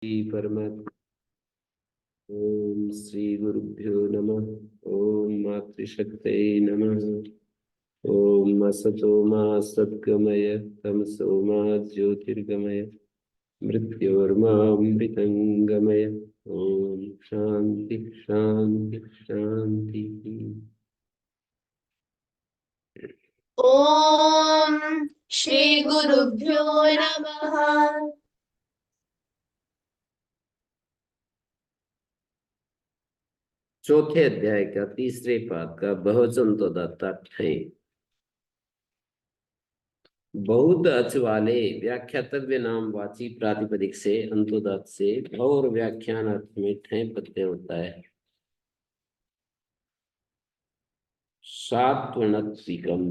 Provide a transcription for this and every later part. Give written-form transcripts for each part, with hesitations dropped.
परमात्मा। ओम श्री गुरुभ्यो नमः। ओम मातृशक्तये नमः। ओम असतो मा सद्गमय तमसो मा ज्योतिर्गमय मृत्योर्मामृतंगमय। ओम शांति शांति शांति। ओम श्री गुरुभ्यो नमः। चौथे अध्याय का तीसरे पाद का बहुवचन तो दाता है। बहुत अच वाले व्याख्यातव्य नाम वाची प्रातिपदिक से अंतोदात से भव और व्याख्यान अर्थ में ठय प्रत्यय होता है। सात्वनत्विकम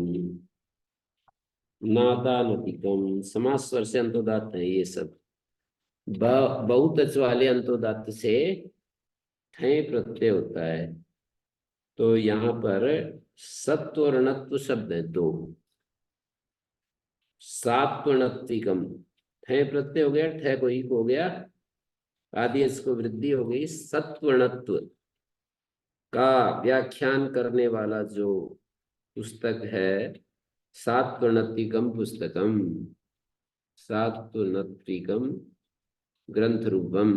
नादानतिकम समास स्वर से अंतोदात है ये सब। बहुत अच वाले अंतोदात से ठय प्रत्यय होता है। तो यहाँ पर सत्व और णत्व शब्द है दो। सात्वनत्विकम ठय प्रत्यय हो गया, ठय को एक हो गया, आदि इसको वृद्धि हो गई। सत्वणत्व का व्याख्यान करने वाला जो पुस्तक है सात्वनत्विकम पुस्तकम, सात्वनत्विकम ग्रंथ रूपम।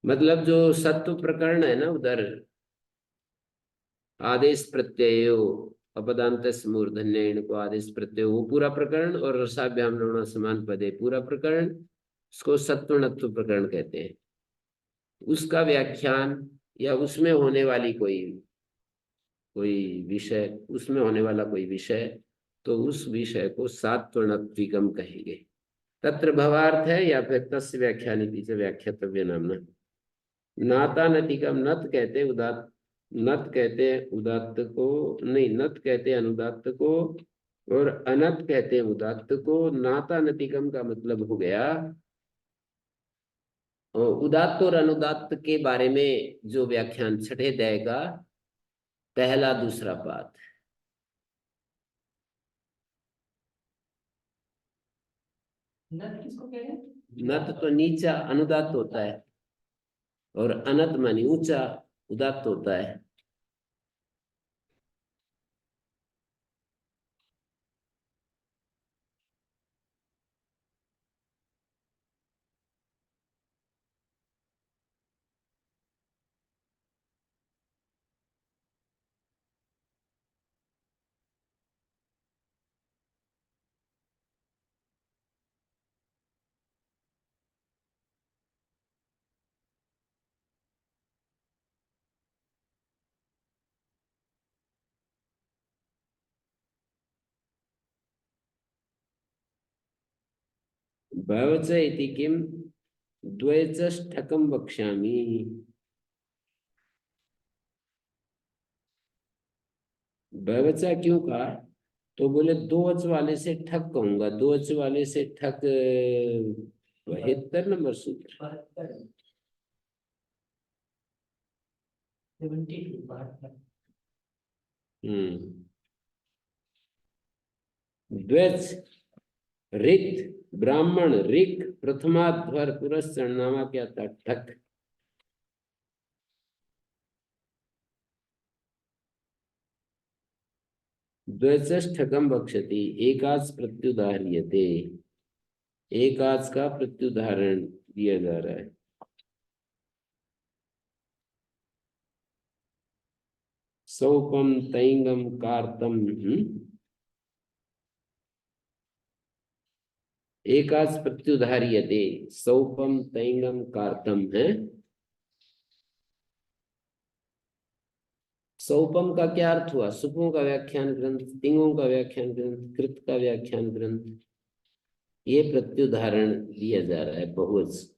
मतलब जो सत्व प्रकरण है ना, उधर आदेश प्रत्ययो अपदांत मूर्धन्य इनको आदेश प्रत्यय वो पूरा प्रकरण, और रसाभ्याम लवणा समान पदे पूरा प्रकरण, उसको सत्वनत्व प्रकरण कहते हैं। उसका व्याख्यान या उसमें होने वाली कोई कोई विषय, उसमें होने वाला कोई विषय, तो उस विषय को सात्वनत्विकम कहेंगे। तत्र भवार्थ है या फिर तस्य व्याख्यानिति से व्याख्यातव्य नामना। नातानतिकम नत कहते उदात्त, नत कहते उदात्त को, नहीं नत कहते अनुदात्त को, और अनत कहते उदात्त को। नातानतिकम का मतलब हो गया उदात्त और अनुदात्त के बारे में जो व्याख्यान छठे अध्याय का पहला दूसरा पाठ। नत किसको कह रहे हैं? नत तो नीचा अनुदात्त होता है, और अनत मानी ऊंचा उदात्त होता है। भवच इति किम द्वैचष्ठकम वक्ष्यामि। भवचा क्यों कहा, तो बोले दो अच वाले से ठक कहूंगा। दो अच वाले से ठक 72 नंबर सूत्र। 72। द्वैच रिक्त ब्राह्मण ऋक प्रथमाध्वर पुरस्नामा क्या था, ठक। द्वैचष्ठकम बक्षति एकाच प्रत्युदाह्रियते, एकाच का प्रत्युदाहरण दिया जा रहा है। सौपम तैंगम कार्तम, एकाच प्रत्युदाह्रियते, सौपम तैंगम कार्तम है। सौपम का क्या अर्थ हुआ, सुपों का व्याख्यान ग्रंथ, तिंगों का व्याख्यान ग्रंथ, कृत का व्याख्यान ग्रंथ। ये प्रत्युदाहरण दिया जा रहा है बहुवचन।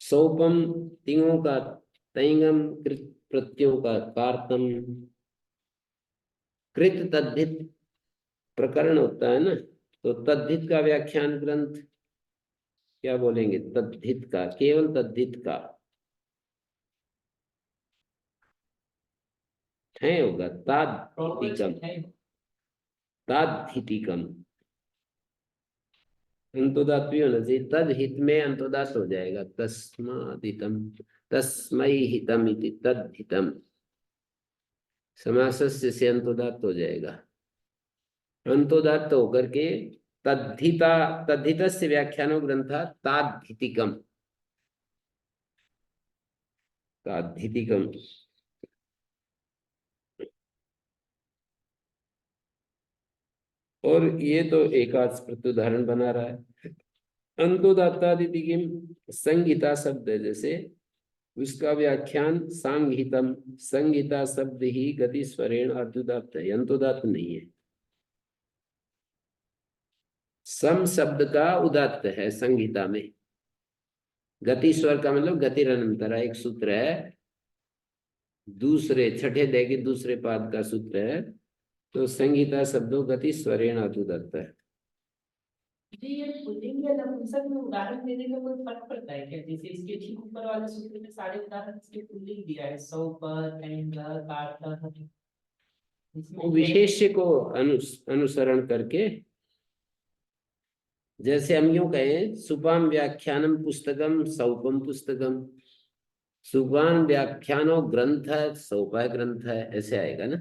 सौपम तिंगों का, तैंगम कृत प्रत्ययों का, कार्तम कृत तद्धित प्रकरण होता है ना, तो तद्धित का व्याख्यान ग्रंथ क्या बोलेंगे, तद्धित का, केवल तद्धित का है होगा। ताद्धितिकम, ताद्धितिकम अंतोदात भी होना चाहिए, तद हित में अंतोदात हो जाएगा, तस्मादितम, तस्मै हितम इति तद हितम, समासस्य से अंतोदात हो जाएगा। अंतोदात होकर के तद्धिता, तद्धितस्य व्याख्यानो ग्रंथा ताद्धितिकम, ताद्धितिकम। और ये तो एकाच प्रत्युदाहरण बना रहा है। अंतोदात्तादितिकिम संगीता शब्द है, जैसे उसका व्याख्यान सांगहितम, संगीता शब्द ही गति स्वरेण अर्धोदात्त है, अंतोदात्त नहीं है। सम शब्द का उदात्त है संगीता में। गति स्वर का मतलब गतिरनंतरा एक सूत्र है, दूसरे छठे अध्याय के दूसरे पाद का सूत्र है। तो संगीता शब्दों गति स्वरेण अर्धोदात्त है। ये पुल्लिंग या नपुंसक में उदाहरण देने का कोई फर्क पड़ता है क्या? जैसे इसके ठीक ऊपर वाले सूत्र में सारे उदाहरण इसके पुल्लिंग दिया है, सौ पर, इसमें विशेष्य को अनुसरण करके, जैसे हम यूं कहें सुपाम व्याख्यानम पुस्तकम सौपम पुस्तकम, सुपाम व्याख्यानो ग्रंथ है, सौपा ग्रंथ है, ऐसे आएगा ना।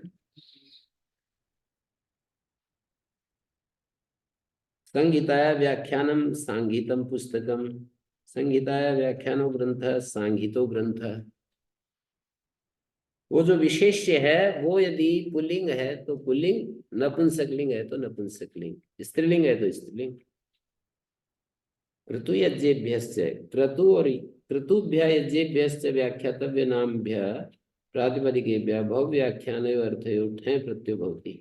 संगीताया व्याख्यानम सांगीतम पुस्तकम, संगीताया व्याख्यानो ग्रंथ सांगीतो ग्रंथ। वो जो विशेष्य है वो यदि पुल्लिंग है तो पुल्लिंग, नपुंसकलिंग है तो नपुंसकलिंग, स्त्रीलिंग है तो स्त्रीलिंग। क्रतु यज्ञेभ्यश्च, क्रतु और क्रतुभ्य यज्ञेभ्यश्च व्याख्यातव्य नामभ्य प्रातिपदिकेभ्यः भव व्याख्यानयो अर्थयो ठे प्रत्ययो भवति।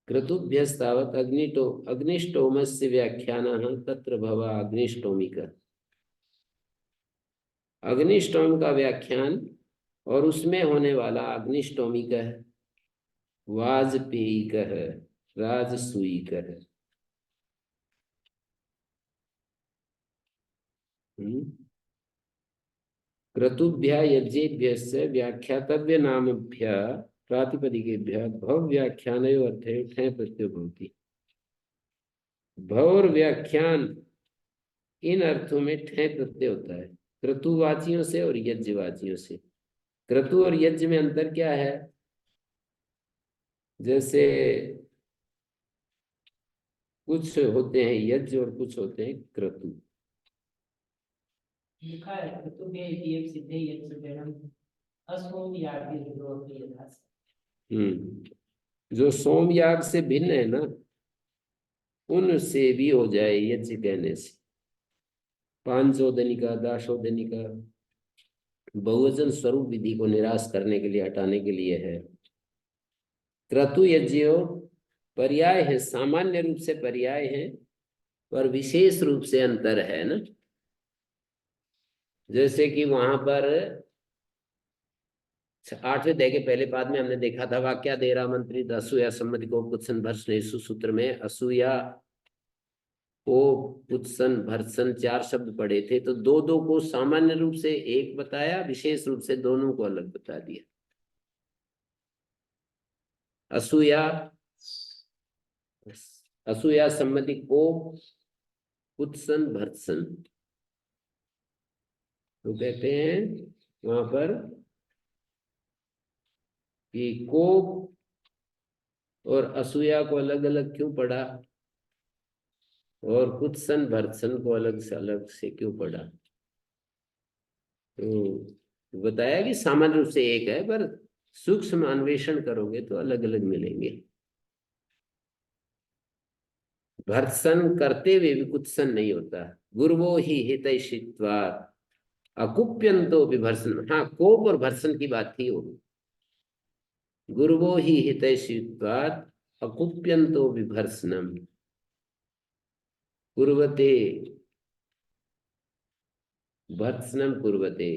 क्रतुभ्यस्तावत् अग्निष्टोमस्य व्याख्यानः तत्र भव अग्निष्टोमिक, अग्निष्टोम का व्याख्यान और उसमें होने वाला अग्निष्टोमिक है, वाजपेयिक है, राजसूयिक है। क्रतुभ्य यज्ञेभ्यश्च व्याख्यातव्य नामभ्य प्रातिपदिकेभ्यः भव व्याख्यानयो अर्थे ठे प्रत्ययो भवति। भव और व्याख्यान इन अर्थों में ठे प्रत्यय होता है, क्रतुवाचियों से और यज्ञवाचियों से। क्रतु और यज्ञ में अंतर क्या है? जैसे कुछ होते हैं यज्ञ और कुछ होते हैं क्रतु। लिखा है क्रतु में एक सिद्धे यज्ञ वेणम असोम याग अपनी यथास। जो सोम याग से भिन्न है ना, उनसे भी हो जाए यज्ञ कहने से। पांचोदनिका, दाशोदनिका बहुवचन स्वरूप विधि को निराश करने के लिए, हटाने के लिए है। क्रतु यज्ञो पर्याय है, सामान्य रूप से पर्याय है, पर विशेष रूप से अंतर है ना। जैसे कि वहां पर 8वें अध्याय के पहले पाद में हमने देखा था, वाक्या देरा मंत्री असूया सम्मति को पुत्सन भर्षण सूत्र में असूया को पुत्सन भर्सन 4 शब्द पढ़े थे, तो दो दो को सामान्य रूप से एक बताया, विशेष रूप से दोनों को अलग बता दिया। असूया, असूया सम्मति को पुत्सन भर्सन, तो कहते हैं वहां पर कि को और असूया को अलग अलग क्यों पढ़ा और कुत्सन भर्सन को अलग से क्यों पढ़ा। तो बताया कि सामान्य रूप से एक है, पर सूक्ष्म अन्वेषण करोगे तो अलग अलग मिलेंगे। भर्सन करते हुए भी कुत्सन नहीं होता। गुरुवो ही हितैषित्वात् अकुप्यंतो विभर्सन, हाँ कोप और भर्सन की बात थी वो। गुरुवो ही हितैषित्वात् अकुप्यंतो विभर्सनम कुर्वते भर्त्सनम कुर्वते।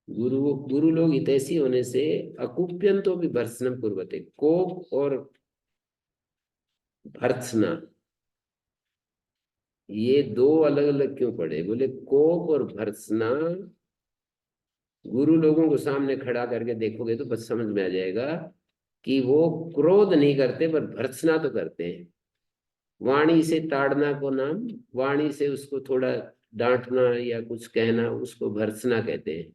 गुरु लोग हितैषी होने से अकुप्यंतो भी भर्त्सनम कुर्वते, कोप और भर्त्सना ये दो अलग अलग क्यों पड़े? बोले कोप और भर्त्सना गुरु लोगों को सामने खड़ा करके देखोगे तो बस समझ में आ जाएगा कि वो क्रोध नहीं करते पर भर्त्सना तो करते हैं। वाणी से ताड़ना को नाम, वाणी से उसको थोड़ा डांटना या कुछ कहना, उसको भर्त्सना कहते हैं।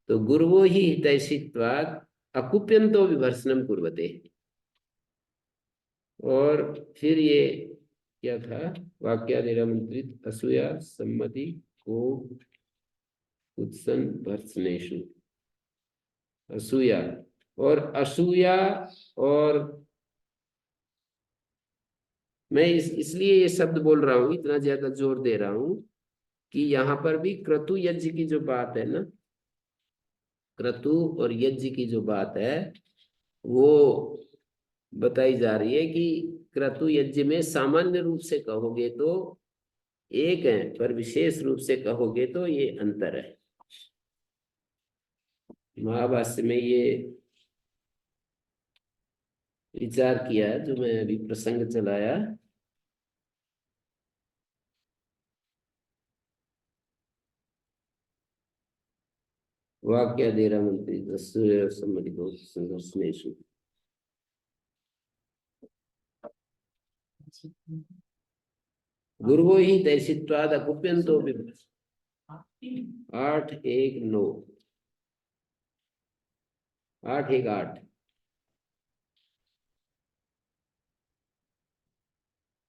तो गुरुवो ही हितैषित्वात् अकुप्यन्तो विभर्सनम कुर्वते। और फिर ये क्या था, वाक्यादिरमंत्रित असूया सम्मति को उत्सन भर्त्सनेषु। असूया और असूया, और मैं इसलिए ये शब्द बोल रहा हूं, इतना ज्यादा जोर दे रहा हूं कि यहाँ पर भी क्रतु यज्ञ की जो बात है ना, क्रतु और यज्ञ की जो बात है वो बताई जा रही है कि क्रतु यज्ञ में सामान्य रूप से कहोगे तो एक है, पर विशेष रूप से कहोगे तो ये अंतर है। महाभाष्य में ये विचार किया जो मैं अभी प्रसंग चलाया। वाक्य दे रहा मंत्री सम्मति को संघर्षनेषु। गुरुवो ही दैशित्वाद अकुप्यन्तो विभ्रति। 8-1-9, 8-1-8।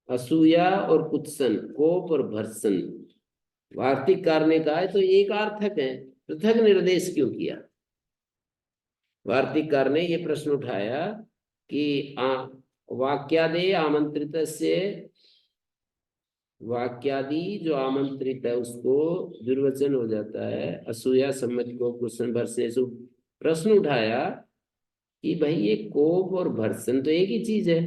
असूया और कुत्सन, कोप और भर्सन, वार्तिककार ने कहा है तो एक अर्थक है, पृथक निर्देश क्यों किया? वार्तिककार ने ये प्रश्न उठाया कि वाक्यादे आमंत्रित से, वाक्यादि जो आमंत्रित है उसको दुर्वचन हो जाता है, असूया सम्मति को कुत्सन भर्सन। प्रश्न उठाया कि भाई ये कोप और भर्सन तो एक ही चीज है,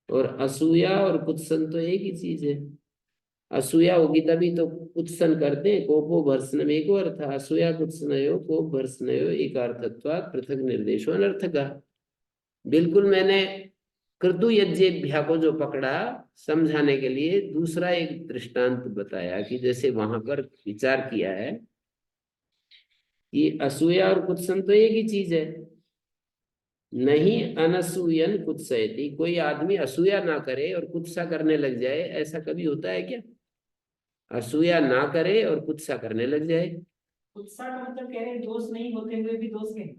और असूया और कुत्सन तो एक ही चीज है। असूया होगी तभी तो कुत्सन करते हैं, कोपो भर्सन में एक अर्थ, असूया कुत्सनयो कोप भर्सनयो एक अर्थत्वात् पृथक निर्देशो अनर्थका। बिल्कुल मैंने क्रतु यज्ञेभ्या को जो पकड़ा समझाने के लिए दूसरा एक दृष्टांत बताया कि जैसे वहां पर विचार किया है कि असूया और कुत्सन तो एक ही चीज है। नहीं अनसूयन कुत्सयति, कोई आदमी असूया ना करे और कुत्सा करने लग जाए, ऐसा कभी होता है क्या? असूया ना करे और कुत्सा करने लग जाए। उत्साह का मतलब कह रहे हैं दोष नहीं होते हुए भी दोष कहें।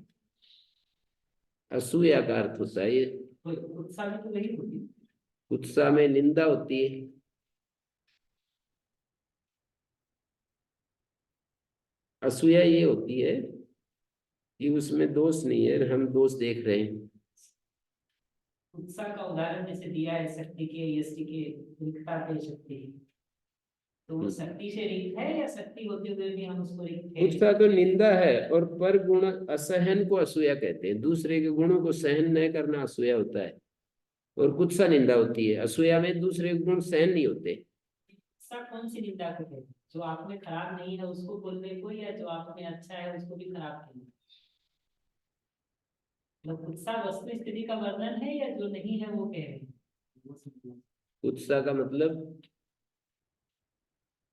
असूया का अर्थ होता है ये, उत्साह भी तो वही होती है। कुत्सा में निंदा होती है। असूया ये होती है कि उसमें दोष नहीं है, हम दोष देख रहे हैं। उत्साह का उदाहरण जैसे दिया है शक्ति के, यष्टि के, रिक्ता के शक्ति, तो वो शक्ति से रिक्त है या शक्ति होते हुए भी हम उसको रिक्त है? कुत्सा तो निंदा है, और पर गुण असहन को असूया कहते हैं। दूसरे के गुणों को सहन न करना असूया होता है, और कुत्सा निंदा होती है। असूया में दूसरे गुण सहन नहीं होते। उत्साह कौन सी निंदा को कहते हैं? जो आप में खराब नहीं है उसको बोलने को, या जो आप में अच्छा है उसको भी खराब कहना? मतलब उत्साह वस्तु स्थिति का वर्णन है या जो नहीं है वो कह रहे हैं? कुत्सा का मतलब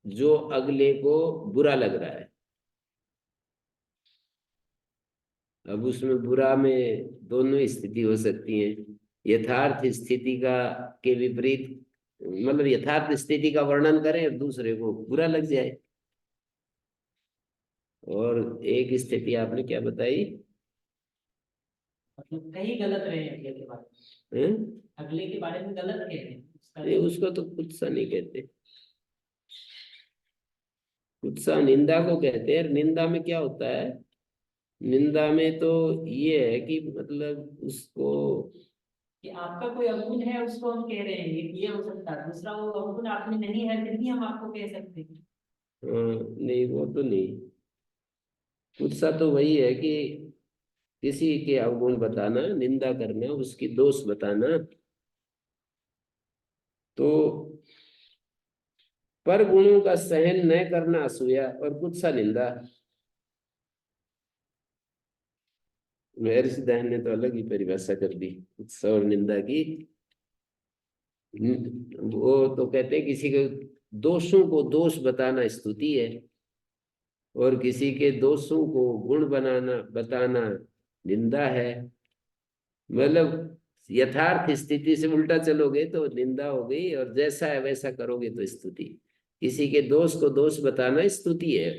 जो अगले को बुरा लग रहा है। अब उसमें बुरा में दोनों स्थिति हो सकती है। यथार्थ स्थिति का के विपरीत, मतलब यथार्थ स्थिति का वर्णन करें और दूसरे को बुरा लग जाए। और एक स्थिति आपने क्या बताई? मतलब कहीं गलत रहे अगले के बारे हैं? में, अगले के बारे में गलत कह रहे हैं उसका नहीं, उसको तो कुत्सा नहीं कहते। कुत्सा निंदा को कहते हैं। निंदा में क्या होता है? निंदा में तो ये है कि मतलब उसको, कि आपका कोई अवगुण है उसको हम कह रहे हैं, ये हो सकता है। दूसरा वो अवगुण आप में नहीं है फिर भी हम आपको कह सकते हैं। नहीं वो तो नहीं। गुस्सा तो वही है कि किसी के अवगुण बताना, निंदा करना, उसकी दोष बताना। तो पर गुणों का सहन न करना असूया, और गुस्सा निंदा। महर्षि दयान ने तो अलग ही परिभाषा कर दी गुस्सा और निंदा की। वो तो कहते हैं किसी के दोषों को दोष बताना स्तुति है, और किसी के दोषों को गुण बनाना बताना निंदा है। मतलब यथार्थ स्थिति से उल्टा चलोगे तो निंदा हो गई, और जैसा है वैसा करोगे तो स्तुति। किसी के दोष को दोष बताना स्तुति है,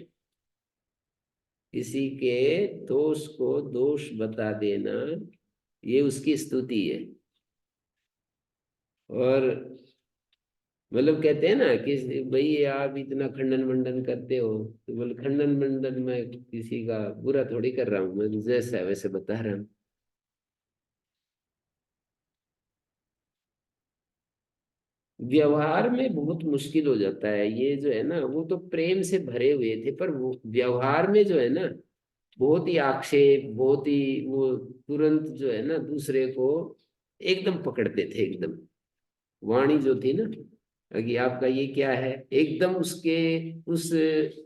किसी के दोष को दोष बता देना ये उसकी स्तुति है। और मतलब कहते हैं ना कि भाई आप इतना खंडन मंडन करते हो, तो बोले खंडन मंडन मैं किसी का बुरा थोड़ी कर रहा हूँ, मैं जैसा है वैसे बता रहा हूँ। व्यवहार में बहुत मुश्किल हो जाता है ये जो है ना, वो तो प्रेम से भरे हुए थे, पर वो व्यवहार में जो है ना बहुत ही आक्षेप, बहुत ही वो तुरंत जो है ना दूसरे को एकदम पकड़ते थे, एकदम वाणी जो थी ना कि आपका ये क्या है, एकदम उसके उस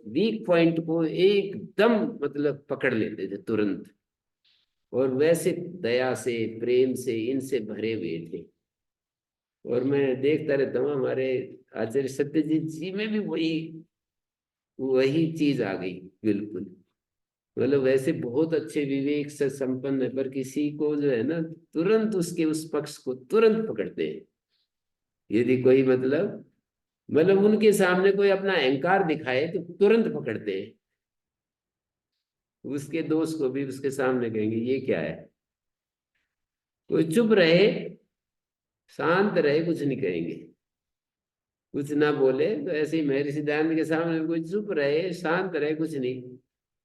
वीक पॉइंट को एकदम मतलब पकड़ लेते थे तुरंत, और वैसे दया से प्रेम से इनसे भरे हुए थे। और मैं देखता रहता हूँ हमारे आचार्य सत्यजीत जी में भी वही वही चीज आ गई बिल्कुल। मतलब वैसे बहुत अच्छे विवेक से संपन्न है, पर किसी को जो है ना तुरंत उसके उस पक्ष को तुरंत पकड़ते हैं। यदि कोई मतलब उनके सामने कोई अपना अहंकार दिखाए तो तुरंत पकड़ते हैं, उसके दोस्त को भी उसके सामने कहेंगे ये क्या है। कोई चुप रहे, शांत रहे, कुछ नहीं कहेंगे, कुछ ना बोले, तो ऐसे ही महर्षि सिद्धांत के सामने कोई चुप रहे शांत रहे कुछ नहीं,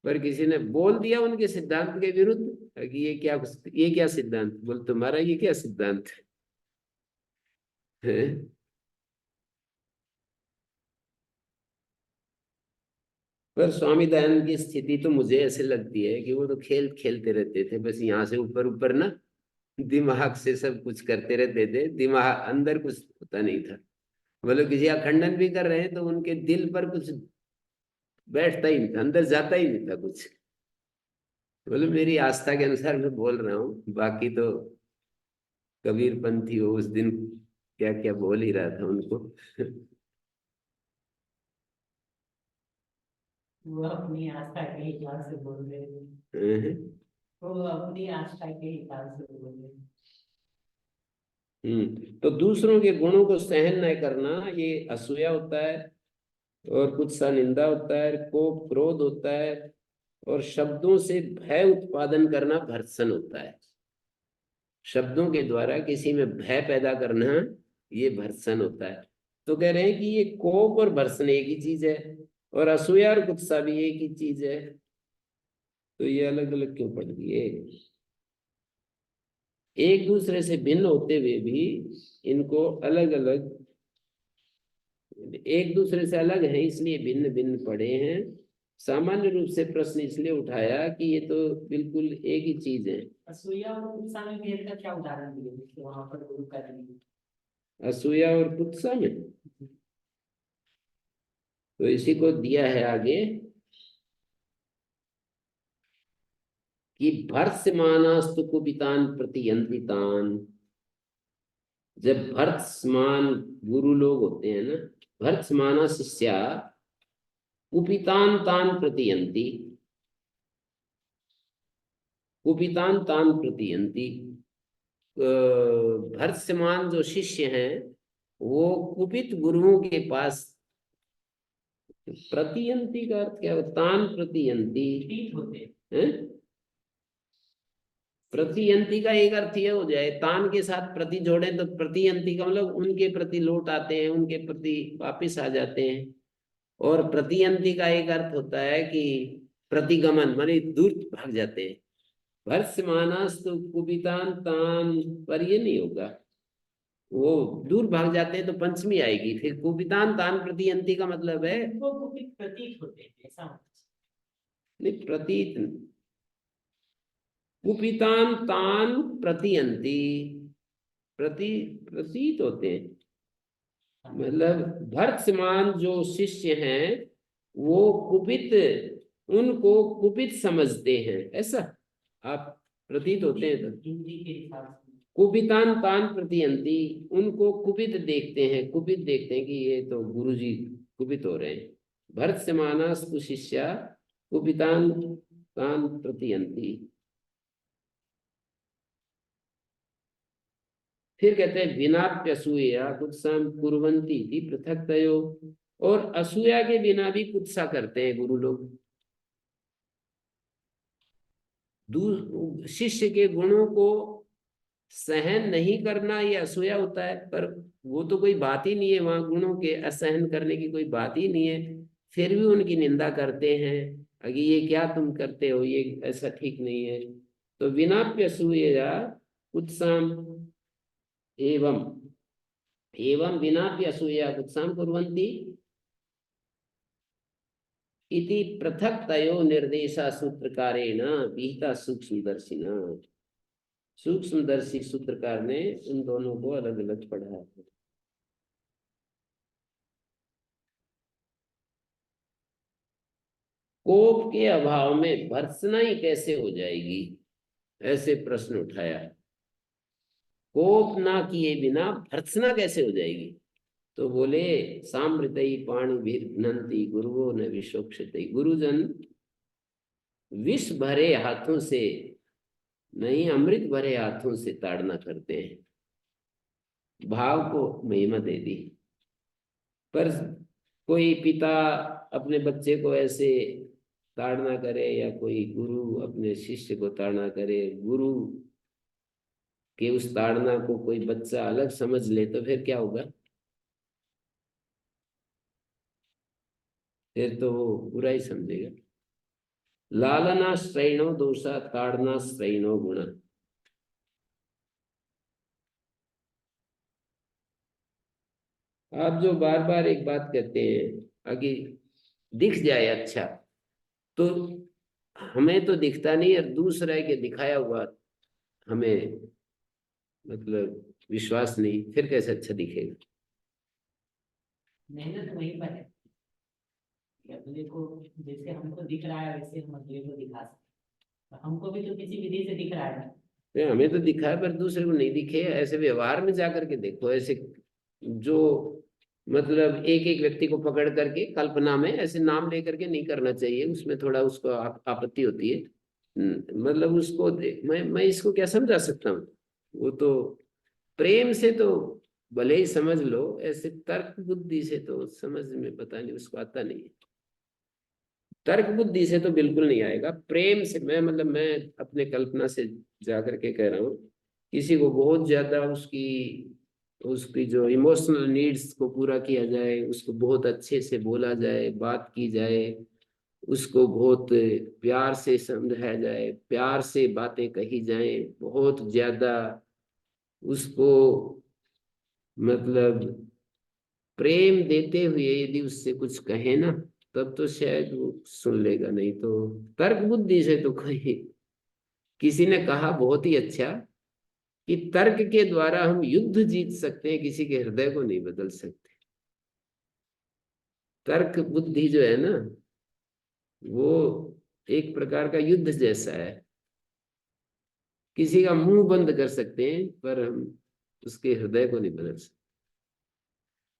पर किसी ने बोल दिया उनके सिद्धांत के विरुद्ध कि ये क्या सिद्धांत, बोल तुम्हारा ये क्या सिद्धांत है। पर स्वामी दयानंद की स्थिति तो मुझे ऐसे लगती है कि वो तो खेल खेलते रहते थे, बस यहाँ से ऊपर ऊपर ना दिमाग से सब कुछ करते रहते थे, दिमाग अंदर कुछ होता नहीं था। मतलब किसी का खंडन भी कर रहे हैं तो उनके दिल पर कुछ बैठता ही नहीं था, अंदर जाता ही नहीं था कुछ। मतलब मेरी आस्था के अनुसार मैं बोल रहा हूँ, बाकी तो कबीर पंथी हो उस दिन क्या क्या बोल ही रहा था उनको। वो अपनी आस्था के हिसाब से बोल रहे हैं। वो अपनी आस्था के हिसाब से बोल रहे हैं। तो दूसरों के गुणों को सहन न करना ये असूया होता है, और कुछ सा निंदा होता है, कोप क्रोध होता है, और शब्दों से भय उत्पादन करना भर्त्सन होता है। शब्दों के द्वारा किसी में भय पैदा करना ये भर्त्सन होता है। तो कह रहे हैं कि ये कोप और भर्त्सन एक ही चीज है, और असूया और गुस्सा भी एक ही चीज है, तो ये अलग अलग क्यों पढ़ दिए। एक दूसरे से भिन्न होते हुए भी इनको अलग अलग, एक दूसरे से अलग है इसलिए भिन्न भिन्न पढ़े हैं। सामान्य रूप से प्रश्न इसलिए उठाया कि ये तो बिल्कुल एक ही चीज है। असूया और कुत्सा में भेद का क्या उदाहरण दिए थे वहां पर गुरु का दिए? असूया और कुत्सा में तो इसी को दिया है आगे कि भर्त्समानास्तु कुपितान प्रतियंत्रितान। जब भर्त्समान गुरु लोग होते हैं ना, भर्त्समाना शिष्या कुपितान तान प्रतियंती, कुपितान तान प्रतियंती। भर्त्समान जो शिष्य हैं वो कुपित गुरुओं के पास, प्रतियंती का अर्थ क्या होता, तान प्रतियंती ठीक होते है। प्रतियंती का एक अर्थ ये हो जाए, तान के साथ प्रति जोड़े तो प्रतियंती का मतलब उनके प्रति लौट आते हैं, उनके प्रति वापिस आ जाते हैं। और प्रतियंती का एक अर्थ होता है कि प्रतिगमन माने दूर भाग जाते हैं। भर्त्समानास्तु कुपितान तान, पर ये नहीं होगा, वो दूर भाग जाते हैं तो पंचमी आएगी, फिर कुपितान तान प्रतियंती का मतलब है वो कुपित प्रतीत होते हैं ऐसा होता नहीं, प्रतीत कुपितान तान प्रतियंती, प्रति प्रतीत होते हैं। है। मतलब भर्त्समान जो शिष्य हैं वो कुपित, उनको कुपित समझते हैं, ऐसा आप प्रतीत होते हैं तो हिंदी के हिसाब से कुपितान तान प्रतियंती, उनको कुपित देखते हैं, कुपित देखते हैं कि ये तो गुरुजी कुपित हो रहे हैं। भर्त्समानास्तु शिष्या कुपितान तान प्रतियंती। फिर कहते हैं विनाप्यसूया कुत्साम कुर्वन्ति इति पृथक्तयो, और असूया के बिना भी कुत्सा करते हैं गुरु लोग। शिष्य के गुणों को सहन नहीं करना ये असूया होता है, पर वो तो कोई बात ही नहीं है, वहां गुणों के असहन करने की कोई बात ही नहीं है, फिर भी उनकी निंदा करते हैं कि ये क्या तुम करते हो, ये ऐसा ठीक नहीं है। तो विनाप्यसूया कुत्साम एवं एवं विनाप्यसूया कुत्साम कुर्वन्ति इति पृथक्तयो निर्देशा सूत्रकारेण विहिता सूक्ष्मदर्शिना। सूक्ष्मदर्शी सूत्रकार ने इन दोनों को अलग अलग पढ़ा है। कोप के अभाव में भर्त्सनाई कैसे हो जाएगी, ऐसे प्रश्न उठाया। कोप ना किए बिना भर्त्सना कैसे हो जाएगी? तो बोले साम्प्रतई पाणी भिर्घ्नन्ति गुरुवो न विशोक्षते। गुरुजन विष भरे हाथों से नहीं, अमृत भरे हाथों से ताड़ना करते हैं। भाव को महिमा दे दी, पर कोई पिता अपने बच्चे को ऐसे ताड़ना करे या कोई गुरु अपने शिष्य को ताड़ना करे, गुरु के उस ताड़ना को कोई बच्चा अलग समझ ले तो फिर क्या होगा? फिर तो वो बुरा ही समझेगा। लालना श्रेणो दोषा ताड़ना श्रेणो गुणा। आप जो बार बार एक बात कहते हैं आगे दिख जाए अच्छा, तो हमें तो दिखता नहीं, और दूसरा के दिखाया हुआ हमें मतलब विश्वास नहीं, फिर कैसे अच्छा दिखेगा? मेहनत वहीं पर है कि अगले को जैसे हमको दिख रहा है वैसे हम अगले को दिखा सकते हैं। तो हमको भी तो किसी विधि से दिख रहा है। नहीं, हमें तो दिखा है पर दूसरे को नहीं दिखे। ऐसे व्यवहार में जाकर के देखो, ऐसे जो मतलब एक एक व्यक्ति को पकड़ करके कल्पना में ऐसे नाम लेकर के नहीं करना चाहिए, उसमें थोड़ा उसको आपत्ति होती है। मतलब उसको मैं इसको क्या समझा सकता हूँ? वो तो प्रेम से तो भले ही समझ लो, ऐसे तर्क बुद्धि से तो समझ में पता नहीं उसको आता नहीं है। तर्क बुद्धि से तो बिल्कुल नहीं आएगा, प्रेम से। मैं मतलब मैं अपने कल्पना से जाकर के कह रहा हूँ, किसी को बहुत ज्यादा उसकी उसकी जो इमोशनल नीड्स को पूरा किया जाए, उसको बहुत अच्छे से बोला जाए, बात की जाए, उसको बहुत प्यार से समझाया जाए, प्यार से बातें कही जाए, बहुत ज्यादा उसको मतलब प्रेम देते हुए यदि उससे कुछ कहे ना, तब तो शायद वो सुन लेगा, नहीं तो तर्क बुद्धि से तो कहीं। किसी ने कहा बहुत ही अच्छा कि तर्क के द्वारा हम युद्ध जीत सकते हैं, किसी के हृदय को नहीं बदल सकते। तर्क बुद्धि जो है ना, वो एक प्रकार का युद्ध जैसा है। किसी का मुंह बंद कर सकते हैं पर हम उसके हृदय को नहीं बदल सकते।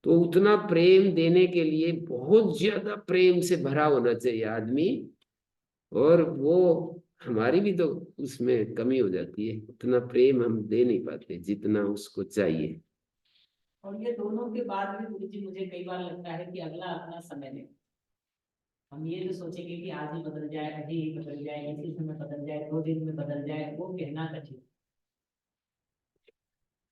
तो उतना प्रेम देने के लिए बहुत ज्यादा प्रेम से भरा होना चाहिए आदमी, और वो हमारी भी तो उसमें कमी हो जाती है, उतना प्रेम हम दे नहीं पाते जितना उसको चाहिए। और ये दोनों के बाद भी गुरु जी मुझे कई बार लगता है कि अगला अपना समय ले। हम ये जो सोचेंगे कि आज ही बदल जाए, अभी ही बदल जाए, इसी समय बदल जाए, 2 दिन में बदल जाए, वो कहना कठिन।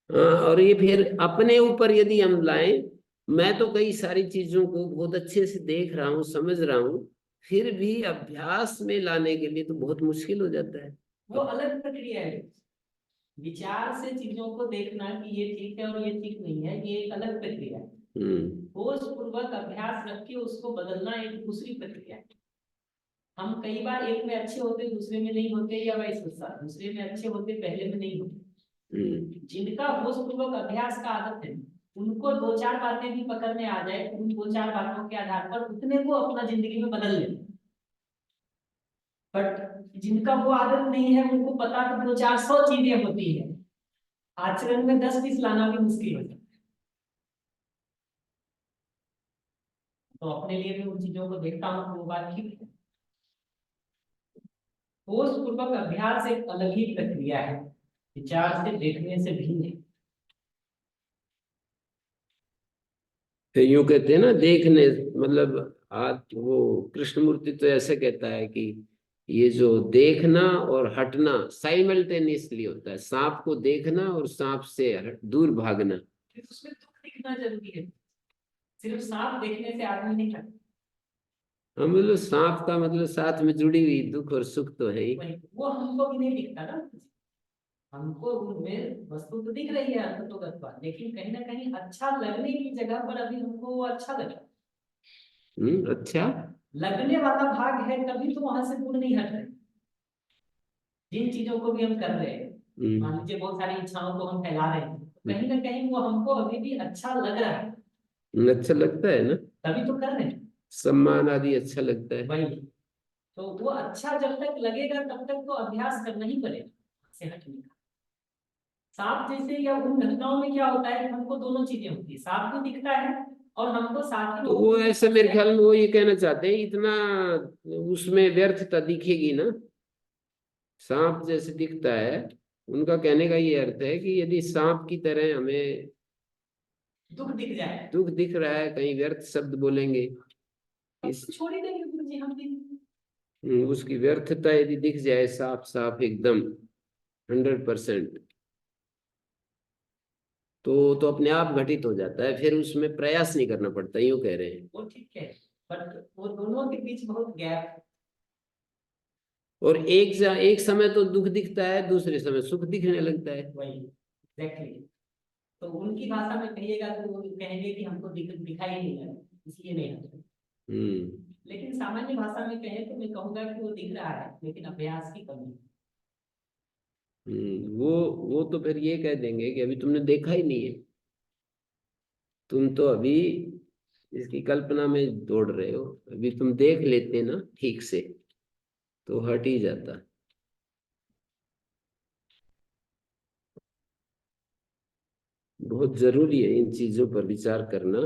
हाँ, और ये फिर अपने ऊपर यदि हम लाएं, मैं तो कई सारी चीजों को बहुत अच्छे से देख रहा हूँ, समझ रहा हूँ, फिर भी अभ्यास में लाने के लिए तो बहुत मुश्किल हो जाता है। वो अलग प्रक्रिया है। विचार से चीजों को देखना कि ये ठीक है और ये ठीक नहीं है, ये एक अलग प्रक्रिया है। ठोस पूर्वक अभ्यास रख के उसको बदलना एक दूसरी प्रक्रिया है। हम कई बार एक में अच्छे होते दूसरे में नहीं होते, या वाइस वर्सा, दूसरे में अच्छे होते पहले में नहीं होते। जिनका होश पूर्वक अभ्यास का आदत है, उनको 2-4 बातें भी पकड़ने आ जाए, उन 2-4 बातों के आधार पर उतने को अपना जिंदगी में बदल ले। बट जिनका वो आदत नहीं है, उनको पता तो 2-400 चीजें होती है, आचरण में 10-20 लाना भी मुश्किल होता है। तो अपने लिए भी उन चीजों को देखता हूँ तो वो बात ठीक है। होश पूर्वक अभ्यास एक अलग ही प्रक्रिया है, विचार से देखने से भिन्न है। फिर यूं कहते हैं ना, देखने मतलब आज वो कृष्णमूर्ति तो ऐसे कहता है कि ये जो देखना और हटना साइमल्टेनियसली होता है, सांप को देखना और सांप से दूर भागना। फिर उसमें दुख दिखना जरूरी है, सिर्फ सांप देखने से आदमी नहीं हटता। हाँ, मतलब सांप का मतलब साथ में जुड़ी हुई दुख और सुख तो है ही। वो हमको भी नहीं दिखता ना, हमको उनमें वस्तु तो दिख रही है अंततोगत्वा, लेकिन कहीं ना कहीं अच्छा लगने की जगह पर अभी हमको वो अच्छा लगा। अच्छा। लगने वाला भाग है, तभी तो वहां से दूर नहीं हट रहे। जिन चीजों को भी हम कर रहे हैं, मान लीजिए बहुत सारी इच्छाओं को हम फैला रहे हैं, तो कहीं ना कहीं वो हमको अभी भी अच्छा लग रहा है, अच्छा लगता है ना, तभी तो कर रहे हैं। सम्मान आदि अच्छा लगता है। वही, तो वो अच्छा जब तक लगेगा तब तक तो अभ्यास करना ही पड़ेगा से हटने का। सांप जैसे या उन घटनाओं में क्या होता है कि हमको दोनों चीजें होती है, सांप भी दिखता है और हमको साथ ही तो वो वो ऐसे मेरे ख्याल में वो ये कहना चाहते हैं, इतना उसमें व्यर्थता दिखेगी ना, सांप जैसे दिखता है। उनका कहने का ये अर्थ है कि यदि सांप की तरह हमें दुख दिख जाए, दुख दिख रहा है, कहीं व्यर्थ शब्द बोलेंगे, तब इस तो छोड़ ही देंगे गुरु जी हम भी। उसकी व्यर्थता यदि दिख जाए साफ साफ एकदम 100%, तो अपने आप घटित हो जाता है, फिर उसमें प्रयास नहीं करना पड़ता, यूं कह रहे हैं। वो ठीक है, बट वो दोनों के बीच बहुत गैप। और एक समय तो दुख दिखता है, दूसरे समय सुख दिखने लगता है। वही एग्जैक्टली, तो उनकी भाषा में कहिएगा तो वो कहेंगे कि हमको दिखाई नहीं है इसलिए नहीं आता। हम्म। लेकिन सामान्य भाषा में कहें तो मैं कहूंगा कि वो दिख रहा है, लेकिन अभ्यास की कमी है। वो तो फिर ये कह देंगे कि अभी तुमने देखा ही नहीं है, तुम तो अभी इसकी कल्पना में दौड़ रहे हो, अभी तुम देख लेते ना ठीक से तो हट ही जाता। बहुत जरूरी है इन चीजों पर विचार करना,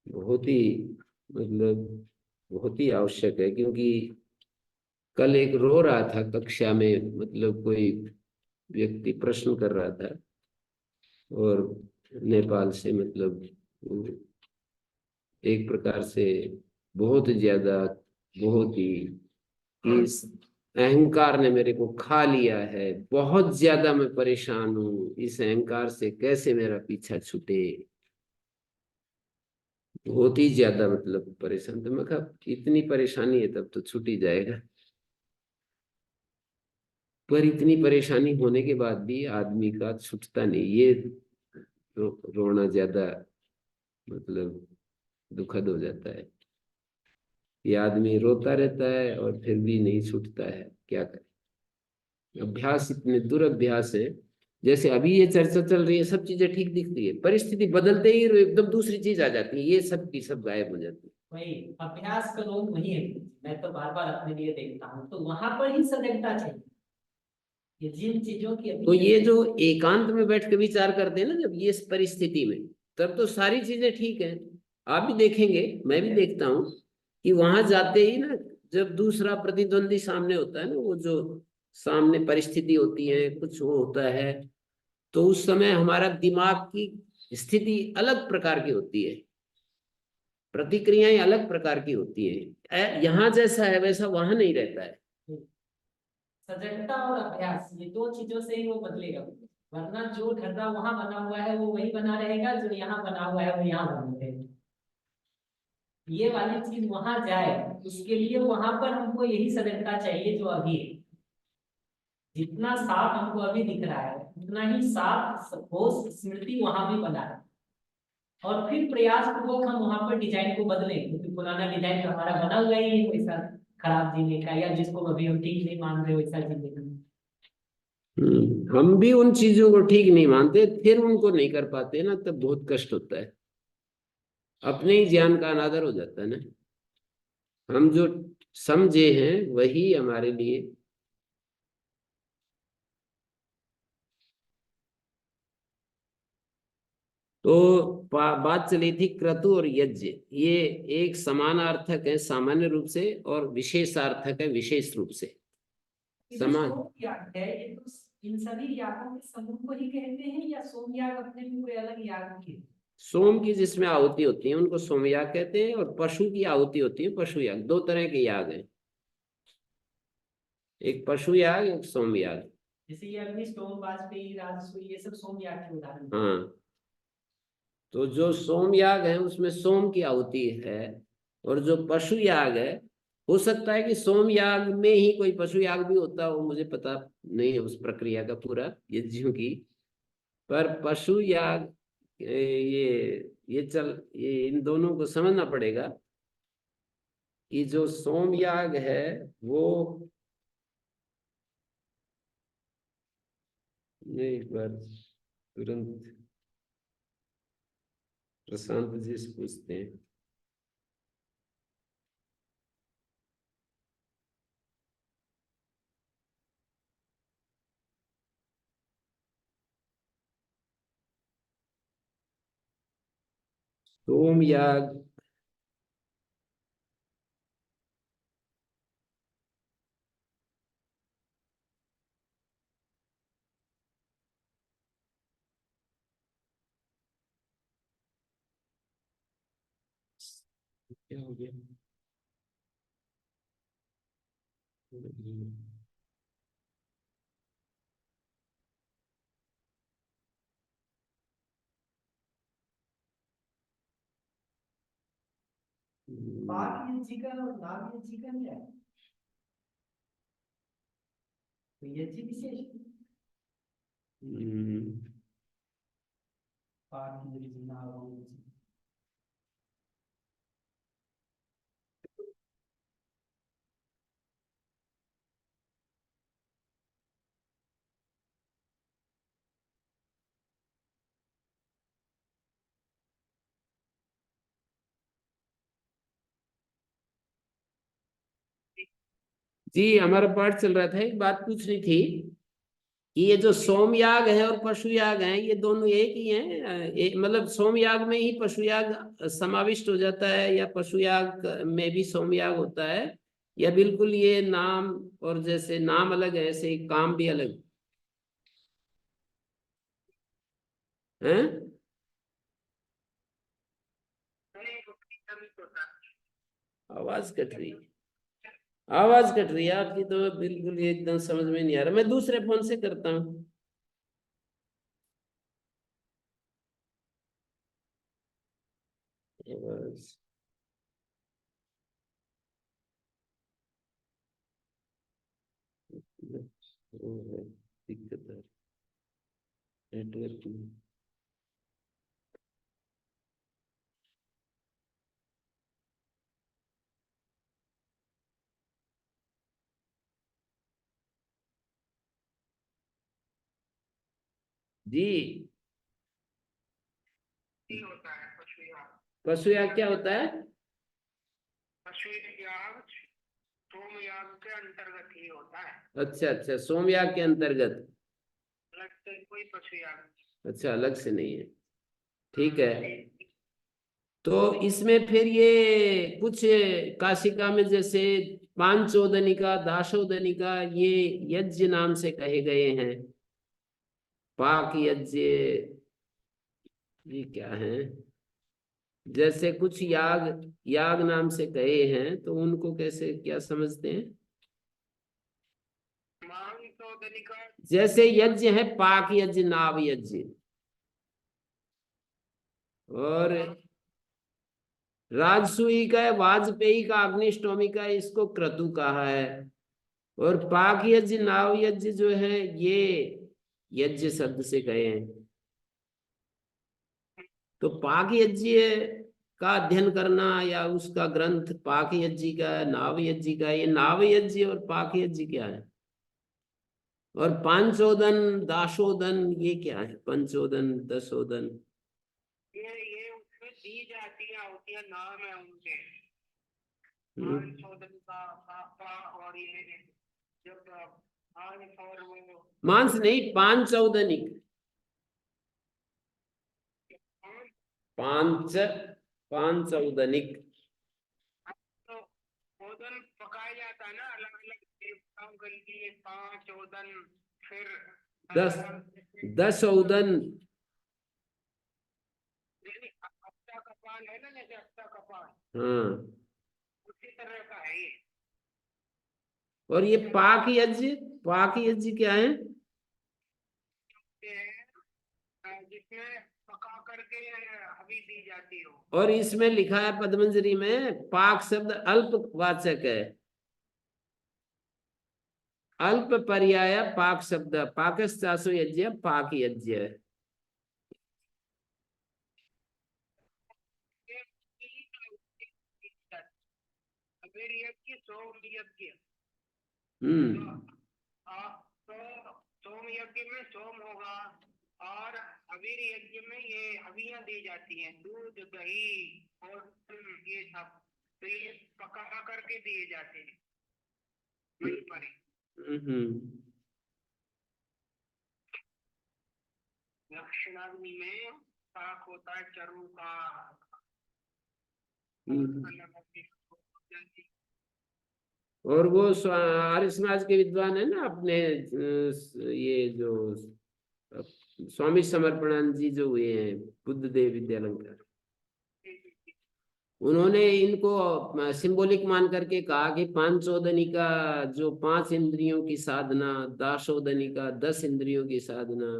बहुत ही मतलब बहुत ही आवश्यक है, क्योंकि कल एक रो रहा था कक्षा में, मतलब कोई व्यक्ति प्रश्न कर रहा था, और नेपाल से मतलब वो एक प्रकार से बहुत ज्यादा, बहुत ही, इस अहंकार ने मेरे को खा लिया है, बहुत ज्यादा मैं परेशान हूँ, इस अहंकार से कैसे मेरा पीछा छूटे, बहुत ही ज्यादा मतलब परेशान। तो मैं कहा इतनी परेशानी है तब तो छूट ही जाएगा, पर इतनी परेशानी होने के बाद भी आदमी का छूटता नहीं, ये रोना ज्यादा मतलब दुखद हो जाता है। ये आदमी रोता रहता है और फिर भी नहीं छूटता है, क्या करे। अभ्यास इतने दुरभ्यास है, जैसे अभी ये चर्चा चल रही है, सब चीजें ठीक दिखती है, परिस्थिति बदलते ही एकदम दूसरी चीज आ जाती है, ये सब की सब गायब हो जाती है। वही अभ्यास का रोग वही है। मैं तो बार बार अपने लिए देखता हूँ, तो वहां पर ही सजगता चाहिए कि जिन चीजों की तो अभी ये जो एकांत में बैठ के विचार करते हैं ना, जब ये इस परिस्थिति में, तब तो सारी चीजें ठीक है। आप भी देखेंगे, मैं भी देखता हूँ कि वहां जाते ही ना, जब दूसरा प्रतिद्वंदी सामने होता है ना, वो जो सामने परिस्थिति होती है, कुछ वो होता है, तो उस समय हमारा दिमाग की स्थिति अलग प्रकार की होती है, प्रतिक्रियाएं अलग प्रकार की होती है, यहाँ जैसा है वैसा वहां नहीं रहता है। सजगता और अभ्यास, ये दो चीजों से ही वो बदलेगा। वरना जो ढर्रा वहां बना हुआ है वो वही बना रहेगा, जो यहाँ बना हुआ है वो यहाँ बना रहेगा। ये वाली चीज वहां जाए, उसके लिए वहां पर हमको यही सजगता चाहिए जो अभी है। जितना साफ हमको अभी दिख रहा है, उतना ही साफ होश स्मृति वहां भी बना है। और फिर प्रयास पूर्वक हम वहां पर डिजाइन को बदलें, क्योंकि पुराना डिजाइन तो हमारा बना हुआ ही है वैसा खराब जीने का, या जिसको अभी हम ठीक नहीं मान रहे वैसा जीने का। हम भी उन चीजों को ठीक नहीं मानते, फिर उनको नहीं कर पाते ना, तब बहुत कष्ट होता है, अपने ही ज्ञान का अनादर हो जाता है ना। हम जो समझे हैं वही हमारे लिए। तो बात चली थी क्रतु और यज्ञ, ये एक समानार्थक है सामान्य रूप से, और विशेषार्थक है विशेष रूप से। ये जो समान, सोम याग है, ये तो इन सभी यागों के समूह को ही कहते हैं, या सोम याग अपने में कोई अलग याग भी है? सोम की जिसमें आहुति होती है उनको सोमयाग कहते हैं, और पशु की आहुति होती है पशु याग। दो तरह के याग हैं, एक पशु याग, एक सोमयाग। जैसे ये अग्नि स्टोम वाजपेयी राजसूय ये सब सोमयाग के उदाहरण हैं। हाँ, तो जो सोमयाग है उसमें सोम की आहुति है, और जो पशु याग है, हो सकता है कि सोमयाग में ही कोई पशु याग भी होता हो, मुझे पता नहीं है उस प्रक्रिया का पूरा यज्ञों की। पर पशु याग ये इन दोनों को समझना पड़ेगा कि जो सोमयाग है वो, मैं एक बार तुरंत प्रशांत जी से पूछते हैं। सोमयाग क्या हो गया? बाकी यज्ञ का और नाग यज्ञ का क्या है? तो यज्ञ विशेष बाकी यज्ञ नाग यज्ञ। जी, हमारा पाठ चल रहा था, एक बात पूछनी थी कि ये जो सोमयाग है और पशु याग है, ये दोनों एक ही हैं? मतलब सोमयाग में ही पशु याग समाविष्ट हो जाता है, या पशु याग में भी सोमयाग होता है, या बिल्कुल ये नाम, और जैसे नाम अलग है ऐसे ही काम भी अलग है? आवाज कट रही है, आवाज कट रही है आपकी, तो बिल्कुल ये एकदम समझ में नहीं आ रहा। मैं दूसरे फोन से करता हूँ। आवाज वो है, दिक्कत है नेटवर्क में। जी, होता है पशु याग। पशु याग क्या होता है? पशु याग सोमयाग के अंतर्गत ही होता है। अच्छा अच्छा, सोमयाग के अंतर्गत। अलग से कोई पशु याग नहीं। अच्छा, अलग से नहीं है, ठीक है। तो इसमें फिर ये कुछ काशिका में जैसे पांचोदनिका दाशोदनिका ये यज्ञ नाम से कहे गए हैं, पाक यज्ञ, ये क्या है? जैसे कुछ याग याग नाम से कहे हैं, तो उनको कैसे क्या समझते हैं? मांसोदनिका जैसे यज्ञ है पाक यज्ञ, नाभ यज्ञ, और राजसूई का है वाजपेयी का, अग्निष्टोमी का, इसको क्रतु कहा है। और पाक यज्ञ नाव यज्ञ जो है ये यज्ञ शब्द से गए हैं। तो पाक यज्ञ का अध्ययन करना, या उसका ग्रंथ पाक यज्ञ का, नाव यज्ञ का, ये नाव यज्ञ और पाक यज्ञ क्या है? और पांचोदन दाशोदन ये क्या है? पंचोदन दशोदन ये उसमें दी जाती आहुतियां नाम है उनके। हम्म, मांसोदन का और ये जब मांस और वो मांस नहीं, पांचौदनिक, पांच पांचौदनिक। तो ओदन पकाया जाता है ना अलग अलग देवताओं के लिए। पांच ओदन, फिर दस दशौदन, यानी अप्ता कपाल है ना, जैसे अप्ता कपाल, हाँ। उसी तरह का है ये। और ये पाक यज्ञ, पाक यज्ञ क्या है? ये जिसमें पका करके हबी दी जाती हो। और इसमें लिखा है पद्मंजरी में पाक शब्द अल्पवाचक है, अल्प पर्याय पाक शब्द, पाकस्तासु यज्ञ पाक यज्ञ। अबीर यज्ञ, सोम यज्ञ। हम्म। तो सोम यज्ञ में सोम होगा, और अबीर यज्ञ में ये हवियां दी जाती हैं, दूध दही और ये सब, तो ये पका करके दिए जाते हैं वहीं पर ही। दक्षिणाग्नि में पाक होता है चरु का। और वो आर्य समाज के विद्वान है ना अपने, ये जो स्वामी समर्पणानंद जी जो हुए हैं बुद्ध देव विद्यालंकार, उन्होंने इनको सिंबॉलिक मान करके कहा कि पांचोदनी का जो 5 इंद्रियों की साधना, दासोदनी का 10 इंद्रियों की साधना।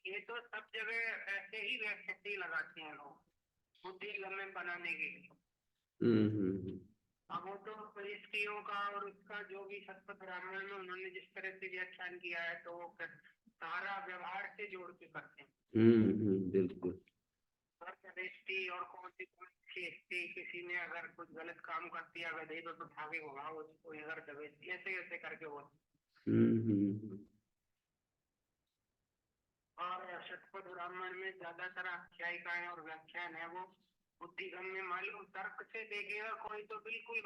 ये तो सब जगह ऐसे ही वैसे लगाते हैं लोग बुद्धि गम्य बनाने के लिए। अब वो तो परिस्थितियों का और उसका जो भी शतपथ रामायण में उन्होंने जिस तरह से व्याख्यान किया है, तो वो सारा व्यवहार से जोड़ के करते हैं। बिल्कुल। और कौन सी किसी ने अगर कुछ गलत काम कर दिया, गधे पे बिठा के घुमाओ उसको, इधर दबेस्ती, ऐसे ऐसे करके वो। और शतपथ रामायण में ज्यादातर आख्यायिकाएं और व्याख्यान है वो बुद्धिगम्य, मालूम तर्क से देखेगा कोई तो बिल्कुल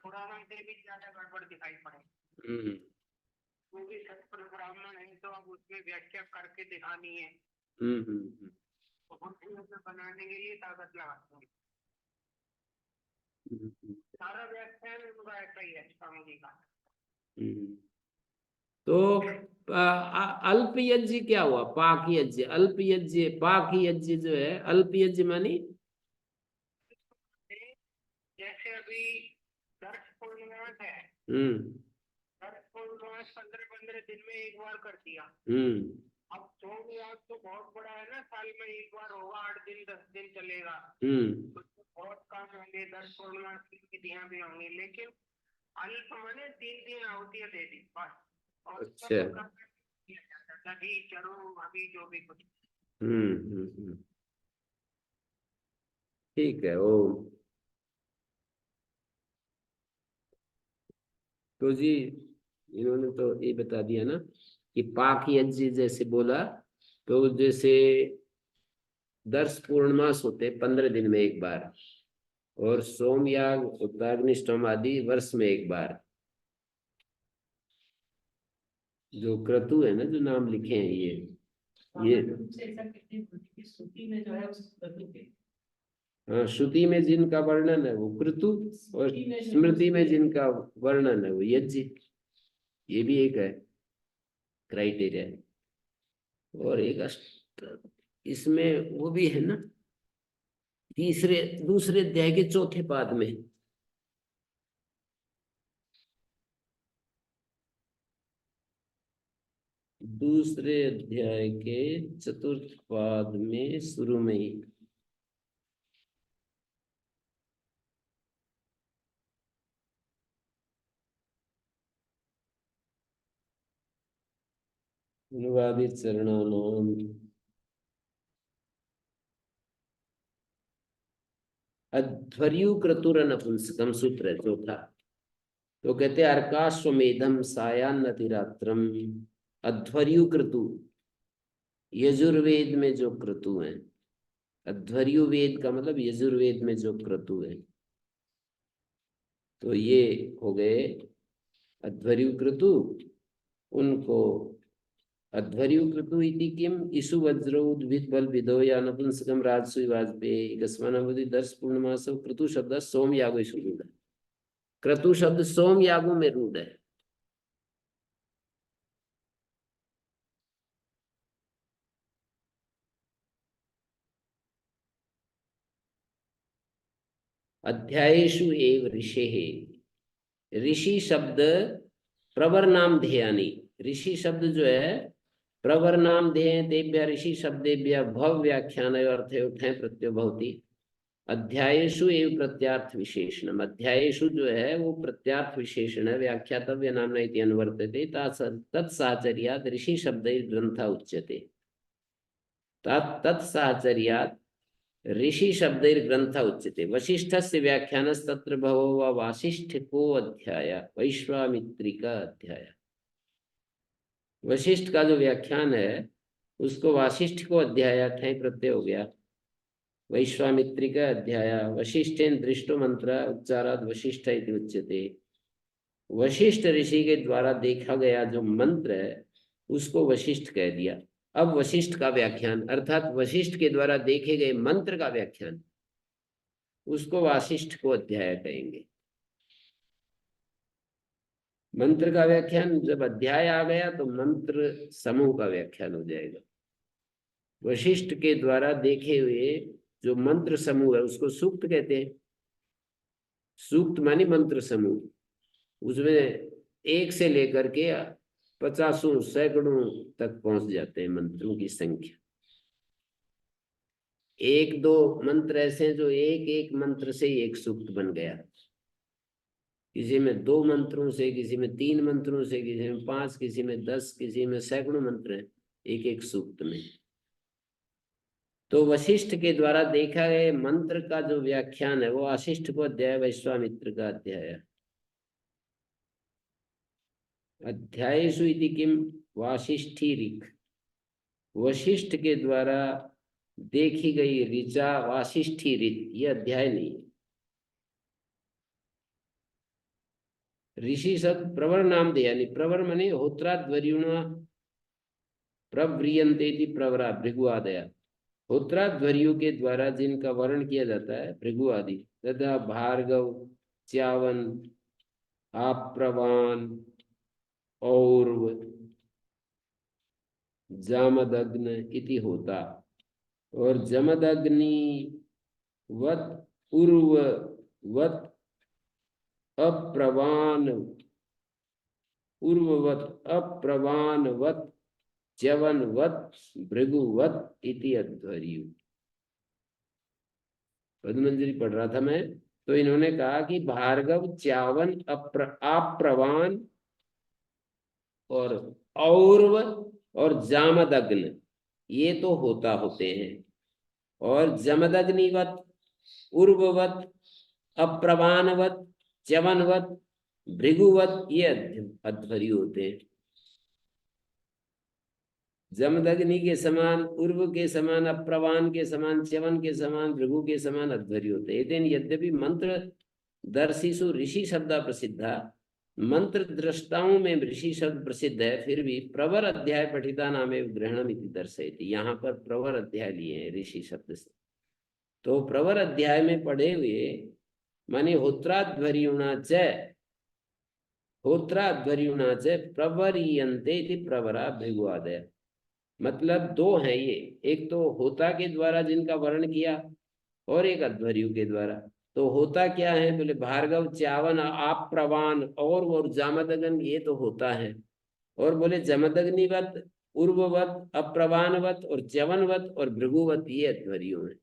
पुराण से भी ज्यादा गड़बड़ दिखाई पड़े, क्योंकि शतपथ ब्राह्मण है तो अब उसमें व्याख्या करके दिखानी है, तो बुद्धि बनाने के लिए ताकत लगाते हैं। सारा व्याख्यान उनका ऐसा ही है स्वामी जी का। तो अल्प यज्ञ क्या हुआ? पाक यज्ञ, अल्प यज्ञ, पाक यज्ञ जो है अल्प यज्ञ मानी जैसे अभी दर्श पूर्णिमा है, दर्श पूर्णिमा 15 दिन में एक बार कर दिया। अब सोम याग तो बहुत बड़ा है ना, साल में एक बार होगा, 8 दिन 10 दिन चलेगा, तो बहुत कम होंगे, 10 पूर्णिमा की विधियां भी होंगी, लेकिन अल्प माने 3 आहुतियां दे दी बस। और अच्छा। दही चरो अभी जो भी कुछ। ठीक है। ओ तो जी इन्होंने तो ये बता दिया ना कि पाक यज्ञ जैसे बोला, तो जैसे दर्श पूर्णमास होते 15 दिन में एक बार, और सोमयाग, उत्तराग्निष्टोम आदि वर्ष में एक बार। जो क्रतु है ना, जो नाम लिखे हैं ये श्रुति में जो है उस क्रतु के, हाँ, श्रुति में जिनका वर्णन है वो क्रतु, और स्मृति में जिनका वर्णन है वो यज्ञ। ये भी एक है क्राइटेरिया। और एक इसमें वो भी है ना, दूसरे अध्याय के चौथे पाद में, दूसरे अध्याय के चतुर्थ पाद में शुरू में ही अनुवादित चरणानाम अध्वर्यु क्रतुर नपुंसकम सूत्र है चौथा। तो कहते अर्काश्वमेधम सायान्नतिरात्रम अध्वर्यु क्रतु, यजुर्वेद में जो क्रतु है, अध्वर्यु वेद का मतलब यजुर्वेद में जो क्रतु है, तो ये हो गए अध्वर्यु क्रतु। उनको अध्वर्यु क्रतु इति किम इषु वज्रो उद्भिद बल विदो या नपुंसकम राजसुई वाजपेयी गस्मानावधि दर्श पूर्णमास क्रतु शब्द सोम यागो इषु रूढ़ है। क्रतु शब्द सोम यागो में रूढ़ है। अध्यायेषु एव ऋषेः। ऋषि शब्द प्रवर नाम ध्येयानि, ऋषि शब्द जो है प्रवर नाम ध्येय तेभ्य ऋषि शब्देभ्य भव व्याख्यान अर्थे ठे प्रत्यय भवति। अध्यायेषु एव प्रत्यार्थ विशेषण, अध्यायेषु जो है वो प्रत्यार्थ विशेषण है, व्याख्यातव्य नामना इति अनुवर्तते तत्साहचर्यात् ऋषि शब्द ग्रंथ उच्यते। तत्साहचर्यात् ऋषि शब्द ग्रंथ उच्यते। वशिष्ठस्य व्याख्यानस्तत्र भवो वा वासिष्ठिको अध्याय वैश्वामित्रिका अध्याय। वशिष्ठ का जो व्याख्यान है उसको वासिष्ठ को अध्याय ठय प्रत्यय हो गया। वैश्वामित्रिका अध्याय वशिष्ठेन दृष्टो मंत्र उच्चाराद वशिष्ठ इति उच्यते। वशिष्ठ ऋषि के द्वारा देखा गया जो मंत्र है उसको वशिष्ठ कह दिया। अब वशिष्ठ का व्याख्यान अर्थात वशिष्ठ के द्वारा देखे गए मंत्र का व्याख्यान उसको वासिष्ठ को अध्याय कहेंगे। मंत्र का व्याख्यान जब अध्याय आ गया तो मंत्र समूह का व्याख्यान हो जाएगा। वशिष्ठ के द्वारा देखे हुए जो मंत्र समूह है उसको सूक्त कहते हैं। सूक्त मानी मंत्र समूह, उसमें एक से लेकर के 50 सैकड़ों तक पहुंच जाते हैं मंत्रों की संख्या। एक दो मंत्र ऐसे हैं जो एक एक मंत्र से एक सूक्त बन गया, किसी में 2 मंत्रों से, किसी में 3 मंत्रों से, किसी में 5, किसी में 10, किसी में सैकड़ों मंत्र हैं एक एक सूक्त में। तो वशिष्ठ के द्वारा देखा गया मंत्र का जो व्याख्यान है वो वासिष्ठ को अध्याय वैश्वामित्र का अध्याय। अध्यायेषु इति किम वासिष्ठी ऋक्, वशिष्ठ के द्वारा देखी गई ऋचा वासिष्ठी ऋत ये अध्याय नहीं है। ऋषि शब्द प्रवर नाम दे, यानी प्रवर मने होत्राध्वर्युणा प्रव्रियन्ते इति प्रवरा भृगुआदया। होत्राध्वर्यु के द्वारा जिनका वर्ण किया जाता है भृगु आदि, तथा भार्गव, च्यावन, आप्रवान, और्व, जामदग्न इति होता। और जमदग्नि वत उर्ववत अप्रवान, उर्ववत अप्रवानवत च्यवनवत भृगुवत इति अध्वर्यु। पद्मंजरी पढ़ रहा था मैं, तो इन्होंने कहा कि भार्गव, च्यावन, आप्रवान और और्व और जामदग्न ये तो होता होते हैं, और जमदग्निवत, उर्ववत, अप्रवानवत, च्यवनवत, भृगुवत ये अध्वर्यु होते हैं। जमदग्नि के समान, उर्व के समान, अप्रवान के समान, च्यवन के समान, भृगु के समान अध्वर्यु होते हैं। एतेन यद्यपि मंत्र दर्शिसु ऋषि शब्द प्रसिद्धा, मंत्र दृष्टाओं में ऋषि शब्द प्रसिद्ध है, फिर भी प्रवर अध्याय पठिता नामे ग्रहणम इति दर्शयति। यहाँ पर प्रवर अध्याय लिए हैं ऋषि शब्द से, तो प्रवर अध्याय में पढ़े हुए माने होत्राध्वर्युणा च, होत्राध्वर्युणा च प्रवरीयन्ते इति प्रवरा भृगुआदय। मतलब 2 हैं ये, एक तो होता के द्वारा जिनका वर्ण किया और एक अध्वर्यु के द्वारा। तो होता क्या है बोले भार्गव, च्यावन, आप्रवान और जामदग्न ये तो होता है, और बोले जमदग्निवत, उर्ववत, अप्रवानवत और च्यवनवत और भृगुवत ये अध्वर्यु हैं।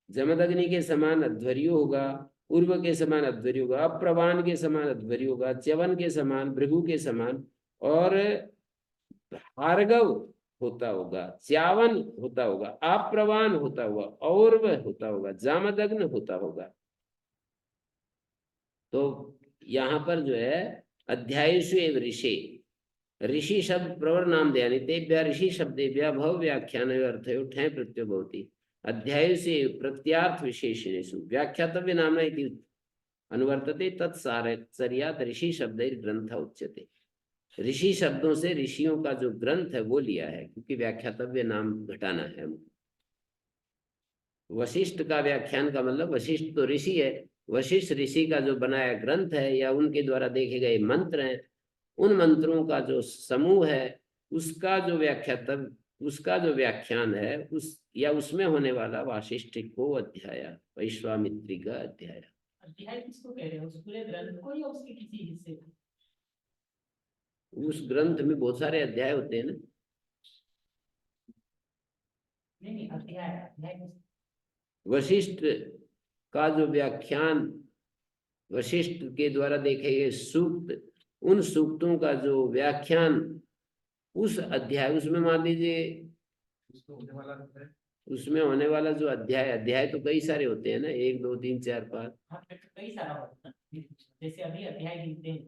जमदग्नि के समान अध्वर्यु होगा, उर्व के समान अध्वर्यु होगा, अप्रवान के समान अध्वर्यु होगा, च्यवन के समान, भृगु के समान, और भार्गव होता होगा, च्यावन होता होगा, आप्रवान होता होगा, और्व होता होगा, जामदग्न होता होगा। तो यहाँ पर जो है अध्यायेषु एव ऋषि, ऋषि शब्द प्रवर नाम दे, तेभ्य ऋषि शब्देभ्य भव व्याख्यान अर्थयो ठय प्रत्यय भवति। अध्यायेषु प्रत्यार्थ विशेषणेषु व्याख्यातव्य नाम्ना इति अनुवर्तते तत्साहचर्यात् ऋषि शब्दैः ग्रंथ उच्यते। ऋषि शब्दों से ऋषियों का जो ग्रंथ है वो लिया है, क्योंकि व्याख्यातव्य नाम घटाना है हमको। वशिष्ठ का व्याख्यान का मतलब वशिष्ठ तो ऋषि है, वशिष्ठ ऋषि का जो बनाया ग्रंथ है या उनके द्वारा देखे गए मंत्र हैं, उन मंत्रों का जो समूह है उसका जो व्याख्यातव्य उसका जो व्याख्यान है उस या उसमें होने वाला वाशिष्ठ को अध्याय, वैश्वामित्री का अध्याय। अध्याय किसको कह रहे हैं, उस पूरे ग्रंथ को या उसके किसी हिस्से को? उस ग्रंथ में बहुत सारे अध्याय होते हैं ना। नहीं, अध्याय अध्याय वशिष्ठ का जो व्याख्यान, वशिष्ठ के द्वारा देखे गए सूक्त, उन सूक्तों का जो व्याख्यान उस अध्याय, उसमें मान लीजिए उसमें होने वाला जो अध्याय, अध्याय तो कई सारे होते हैं ना, 1 2 3 4 5। हाँ, कई सारा होता है, जैसे अभी अध्याय गिनते हैं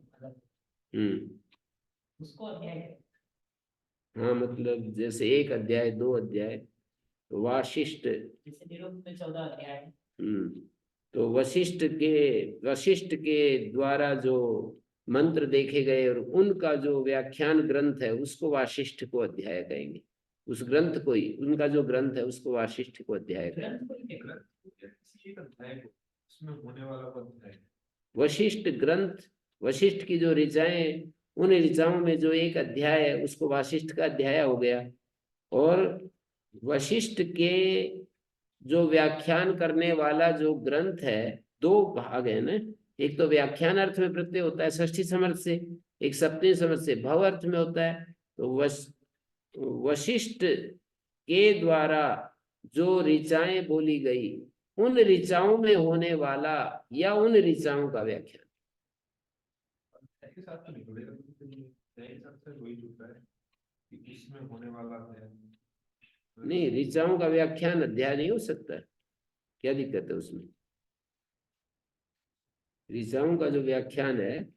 उसको अध्याय। हाँ, मतलब जैसे 1 अध्याय 2 अध्याय, तो वाशिष्ठ जैसे निरुक्त में 14 अध्याय। तो वशिष्ठ के द्वारा जो मंत्र देखे गए और उनका जो व्याख्यान ग्रंथ है उसको वाशिष्ठ को अध्याय कहेंगे। उस ग्रंथ को ही, उनका जो ग्रंथ है उसको वाशिष्ठ को अध्याय कहेंगे। वशिष्ठ ग्रंथ, वशिष्ठ की जो ऋचाएं, उन ऋचाओं में जो एक अध्याय है उसको वाशिष्ठ का अध्याय हो गया। और वशिष्ठ के जो व्याख्यान करने वाला जो ग्रंथ है, 2 भाग है ना, एक तो व्याख्यान अर्थ में प्रत्यय होता है षष्ठी समर्थ से, एक सप्तमी समर्थ से भव अर्थ में होता है। तो वशिष्ठ के द्वारा जो ऋचाएं बोली गई, उन ऋचाओं में होने वाला या उन ऋचाओं का व्याख्यान। नहीं, ऋचाओं का व्याख्यान अध्याय नहीं हो सकता, क्या दिक्कत है उसमें? ऋचाओं का जो व्याख्यान है,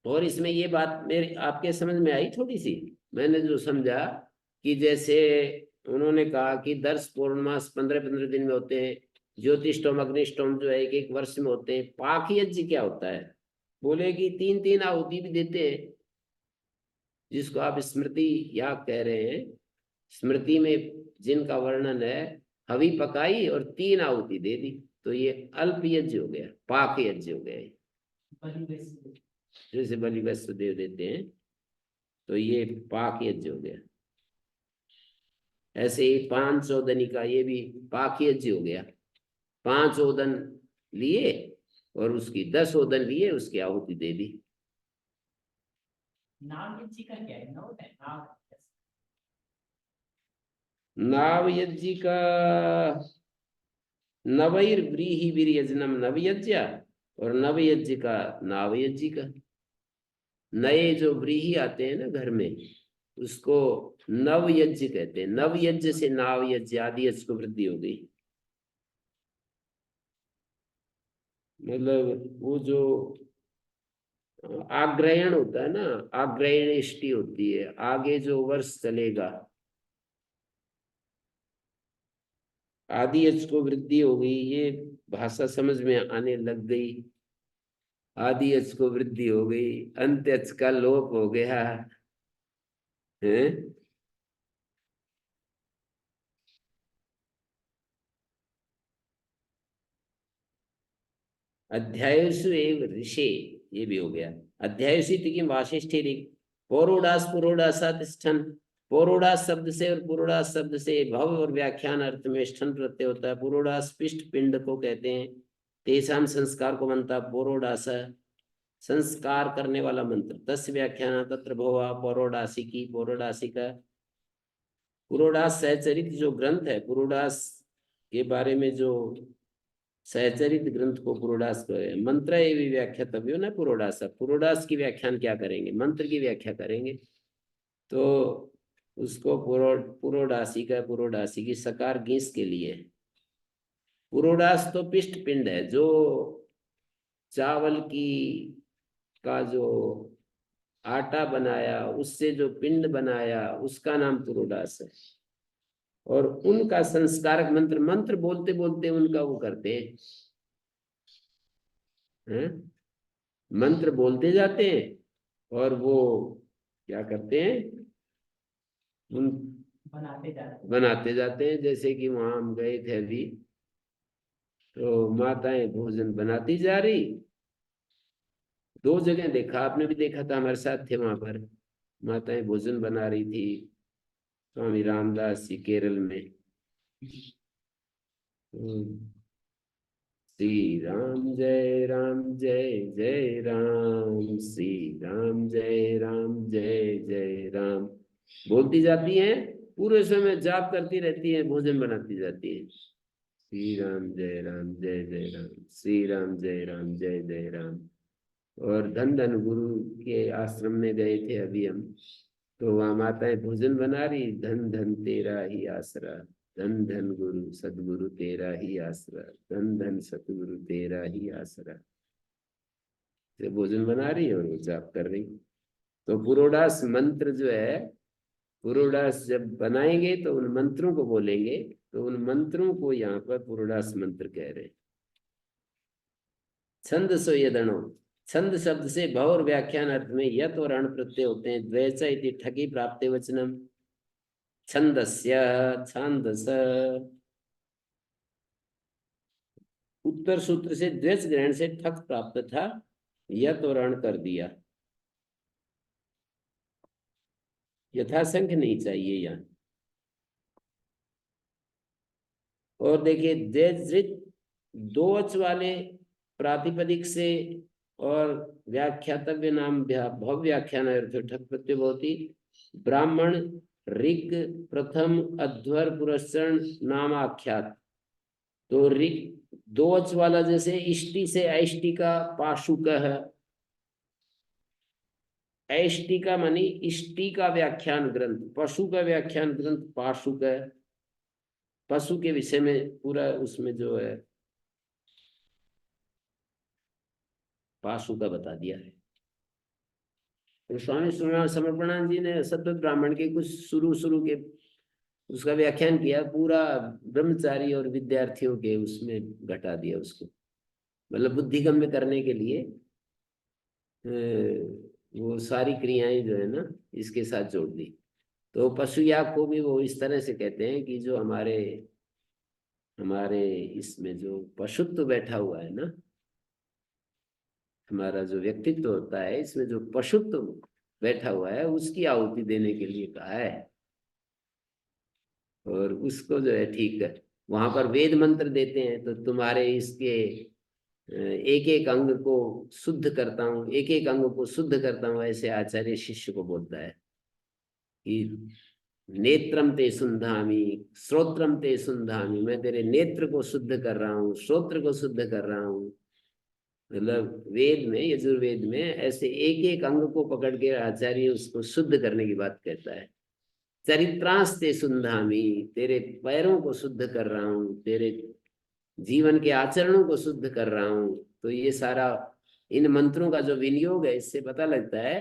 और इसमें ये बात मेरे आपके समझ में आई थोड़ी सी, मैंने जो समझा कि जैसे उन्होंने कहा कि 10 पौर्णमास 15-15 दिन में होते हैं, ज्योतिष्टोम अग्निष्टोम जो है 1-1 वर्ष में होते हैं। पाक यज्ञ क्या होता है? बोले कि 3-3 आहुति भी देते हैं, जिसको आप स्मृति याग कह रहे हैं। स्मृति में जिनका वर्णन है, हवि पकाई और 3 आहुति दे दी, तो ये अल्प यज्ञ हो गया, पाक यज्ञ हो गया। जैसे बलि वैश्व देव देते हैं, तो ये पाक यज्ञ हो गया। ऐसे ही 5 ओदनी का ये भी पाक यज्ञ हो गया। 5 ओदन लिए और उसकी 10 ओदन लिए, उसकी आहुति दे दी। नाम यज्ञ का क्या है? नाव यज्ञ का नवैर्व्रीहि वीर्यजनम नवयज्ञ, और नवयज्ञ का नावयज्ञ का। नए जो व्रीहि आते हैं ना घर में, उसको नवयज्ञ कहते हैं। नवयज्ञ से नावयज्ञ आदि यज्ञ को वृद्धि हो गई। मतलब वो जो आग्रहण होता है ना, आग्रहणेष्टि होती है, आगे जो वर्ष चलेगा, आदि यज्ञ को वृद्धि हो गई। ये भाषा समझ में आने लग गई। आदि यज्ञ को वृद्धि हो गई, अंत यज्ञ का लोप हो गया है। अध्यायसु एव ऋषे, ये भी हो गया। अध्यायसु की वाशिष्ठी ऋग, पौरोडास पुरोडासा तिष्ठन। पौरोडास शब्द से और पुरोडास शब्द से भव और व्याख्यान अर्थ में स्थन प्रत्यय होता है। पुरोडास पिष्ट पिंड को कहते हैं। तेषाम संस्कार को मनता पौरोडास, संस्कार करने वाला मंत्र। तस् व्याख्यान तत्र भवा पौरोडासी की, पौरोडासी का। पुरोडास सहचरित जो ग्रंथ है, पुरोडास के बारे में जो सहचरित ग्रंथ को पुरोडास करें। मंत्र एवं व्याख्या तभी ना पुरोडास। पुरोडास की व्याख्यान क्या करेंगे? मंत्र की व्याख्या करेंगे, तो उसको पुरोडासी का, पुरोडासी की सकार गीस के लिए। पुरोडास तो पिष्ट पिंड है, जो चावल की का जो आटा बनाया, उससे जो पिंड बनाया, उसका नाम पुरोडास है। और उनका संस्कारक मंत्र, मंत्र बोलते बोलते उनका वो करते हैं, मंत्र बोलते जाते हैं और वो क्या करते हैं, उन बनाते जाते हैं। जैसे कि वहां हम गए थे अभी, तो माताएं भोजन बनाती जा रही। 2 जगह देखा, आपने भी देखा था, हमारे साथ थे वहां पर। माताएं भोजन बना रही थी, स्वामी रामदास जी केरल में। श्री राम जय राम जय जय राम, श्री राम जय राम जय जय राम बोलती जाती हैं, पूरे समय जाप करती रहती है, भोजन बनाती जाती है। श्री राम जय राम जय जय राम, श्री राम जय राम जय जय राम। और धन धन गुरु के आश्रम में गए थे अभी हम, तो वहां माताएं भोजन बना रही, धन धन तेरा ही आसरा, धन धन गुरु सदगुरु तेरा ही आसरा, धन धन सतगुरु तेरा ही आसरा। से भोजन बना रही है और वो जाप कर रही। तो पुरोडास मंत्र जो है, पुरोडास जब बनाएंगे तो उन मंत्रों को बोलेंगे, तो उन मंत्रों को यहाँ पर पुरोडास मंत्र कह रहे हैं। छंद सो यदणो, छंद शब्द से भव और व्याख्यान अर्थ में यत और अण प्रत्यय होते हैं। द्वैच इति ठगी प्राप्ते वचनम, छंदस्य छांदस। उत्तर सूत्र से द्वैच ग्रहण से ठक प्राप्त था, यत और अण कर दिया। यथासंख्य नहीं चाहिए यहाँ। और देखिए द्वैच दोच वाले प्रातिपदिक से और व्याख्यातव्य नाम भव व्याख्यान ठक प्रत्यय होती। ब्राह्मण ऋग प्रथम अध्वर पुरस्चरण नाम आख्यात। तो ऋग दोच वाला जैसे इष्टि से ऐष्टि का पाशुक है, ऐष्टि का मानी इष्टि का व्याख्यान ग्रंथ, पशु का व्याख्यान ग्रंथ पाशुक है। पशु के विषय में पूरा उसमें जो है पाशु का बता दिया है। तो स्वामी समर्पणानंद जी ने सतत ब्राह्मण के कुछ शुरू के उसका व्याख्यान किया, पूरा ब्रह्मचारी और विद्यार्थियों के उसमें घटा दिया उसको, मतलब बुद्धिगम्य करने के लिए वो सारी क्रियाएं जो है ना इसके साथ जोड़ दी। तो पशु याग को भी वो इस तरह से कहते हैं कि जो हमारे हमारे इसमें जो पशुत्व बैठा हुआ है ना, हमारा जो व्यक्तित्व होता है इसमें जो पशुत्व बैठा हुआ है उसकी आहुति देने के लिए कहा है। और उसको जो है ठीक है, वहां पर वेद मंत्र देते हैं, तो तुम्हारे इसके एक एक अंग को शुद्ध करता हूँ, एक एक अंग को शुद्ध करता हूँ, ऐसे आचार्य शिष्य को बोलता है कि नेत्रम ते सुंधामी श्रोत्रम ते सुंधामी, मैं तेरे नेत्र को शुद्ध कर रहा हूँ, श्रोत्र को शुद्ध कर रहा हूँ। मतलब वेद में, यजुर्वेद में ऐसे एक एक अंग को पकड़ के आचार्य उसको शुद्ध करने की बात कहता है। चरित्रांस्ते सुंधामी, तेरे पैरों को शुद्ध कर रहा हूँ, तेरे जीवन के आचरणों को शुद्ध कर रहा हूँ। तो ये सारा इन मंत्रों का जो विनियोग है, इससे पता लगता है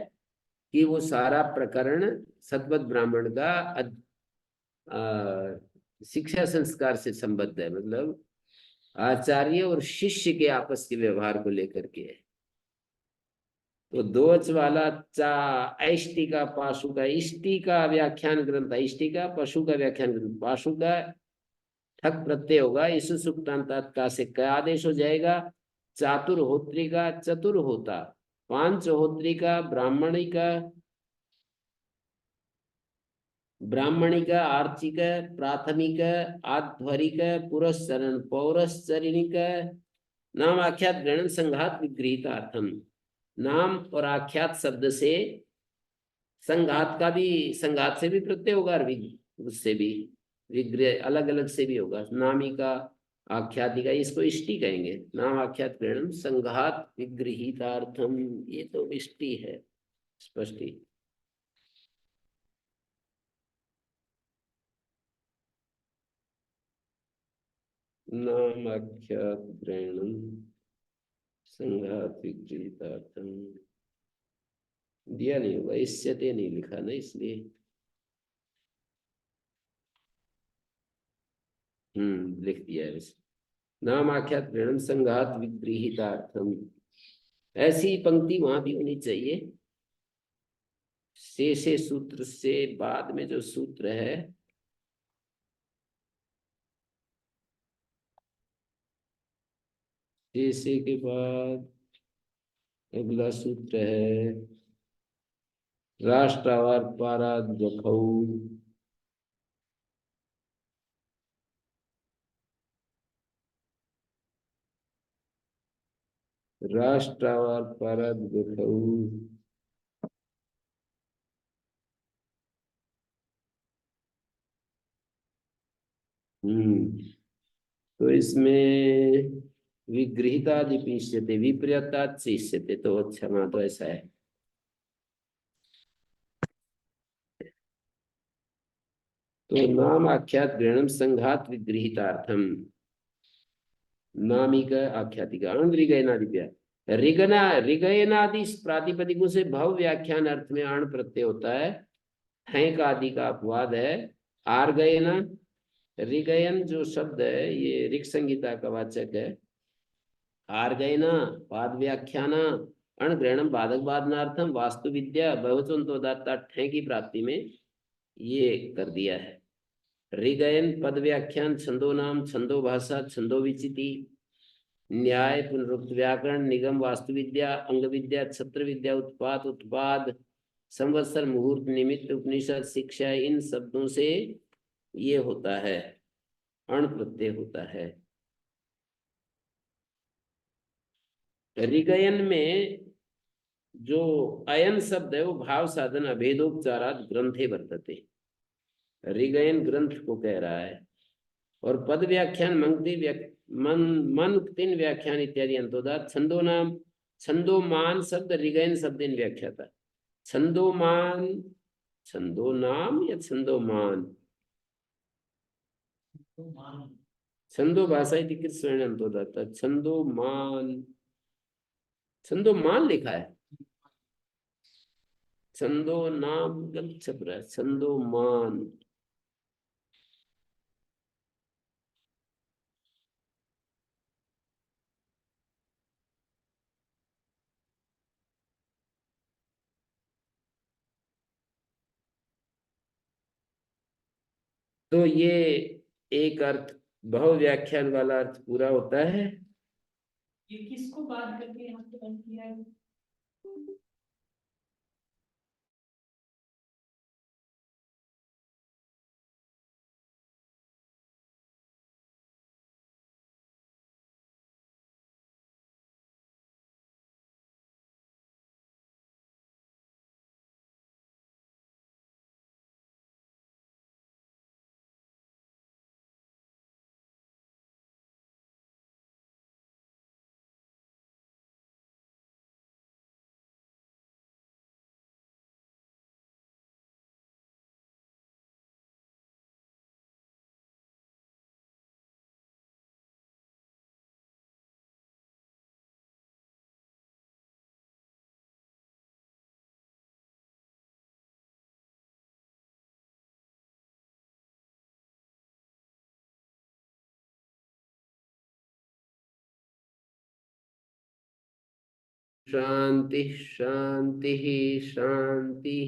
कि वो सारा प्रकरण सतपथ ब्राह्मण का शिक्षा संस्कार से संबद्ध है, मतलब आचार्य और शिष्य के आपस के व्यवहार को लेकर के है। तो दोच वाला चा ऐष्टि का पाशु का, इष्टि का व्याख्यान ग्रंथ इष्टि का, पशु का व्याख्यान ग्रंथ पाशु का, ठक प्रत्यय होगा। इस सुक्तांतात का से क्या आदेश हो जाएगा, चातुर्होत्री का चतुर होता, पांचहोत्री का ब्राह्मणी का, ब्राह्मणिक आर्चिक प्राथमिक आध्वरिक पुरस्चरण पौरश्चरिणिक नाम आख्यात ग्रहण संघात विगृहीतार्थम। नाम और आख्यात शब्द से संघात का भी, संघात से भी प्रत्यय होगा और उससे भी विग्रह अलग अलग से भी होगा। नामी का आख्याति का, इसको इष्टि कहेंगे। नाम आख्यात ग्रहण संघात विगृहीतार्थम, ये तो इष्टि है स्पष्ट ही। नाम आख्यात ग्रहणम संघात विगृहीतार्थम दिया नहीं होगा, इससे नहीं लिखा ना, इसलिए लिख दिया है। नाम आख्यात ग्रहणम संघात विगृहीतार्थम, ऐसी पंक्ति वहां भी होनी चाहिए। से सूत्र से बाद में जो सूत्र है, से के बाद अगला सूत्र है राष्ट्रावार पाराद जखौ, राष्ट्रावार पाराद जखौ। तो इसमें विगृहीतादिपिष्यते विपर्यतात् शिष्यते, तो अच्छा हाँ तो ऐसा है। तो नाम आख्यात ग्रहणम संघात विगृहीतार्थम, नामिक आख्यातिका अणृगयनादिभ्य, ऋगना ऋगयनादि प्रातिपदिकों से भव व्याख्यान अर्थ में अण प्रत्यय होता है। हैक आदि का अपवाद है। आर्गयन, ऋगयन जो शब्द है ये ऋग संहिता का वाचक है। आर्गयन पाद व्याख्यान, अणग्रहणम बाधक बाधनार्थम, वास्तु विद्या बहुवचन तो दाता ठे की प्राप्ति में ये कर दिया है। ऋगयन पद व्याख्यान, छंदो नाम, छंदो भाषा, छंदो विचिति, न्याय, पुनरुक्त व्याकरण, निगम, वास्तु विद्या, अंग विद्या, छत्र विद्या, उत्पाद, उत्पाद, संवत्सर, मुहूर्त, निमित्त, उपनिषद, शिक्षा, इन शब्दों से ये होता है, अण प्रत्यय होता है। ऋगयन में जो अयन शब्द है वो भाव साधन अभेदोपचारात ग्रंथे वर्तते, ऋगयन ग्रंथ को कह रहा है। और पद व्याख्यान, मन तीन व्याख्यान इत्यादि अंतोदात, छंदो नाम, छंदो मान शब्द ऋगयन शब्द इन व्याख्या था। छंदो मान, छंदो नाम या छंदो मान, छंदो भाषा इति कृत स्वर्ण अंतोदात, छंदो मान, छंदो मान लिखा है, छंदो नाम गलत छप रहा है, छंदो मान। तो ये एक अर्थ बहु व्याख्यान वाला अर्थ पूरा होता है। ये किसको बात करके यहाँ पे बंद किया है? शांति शांति शांति।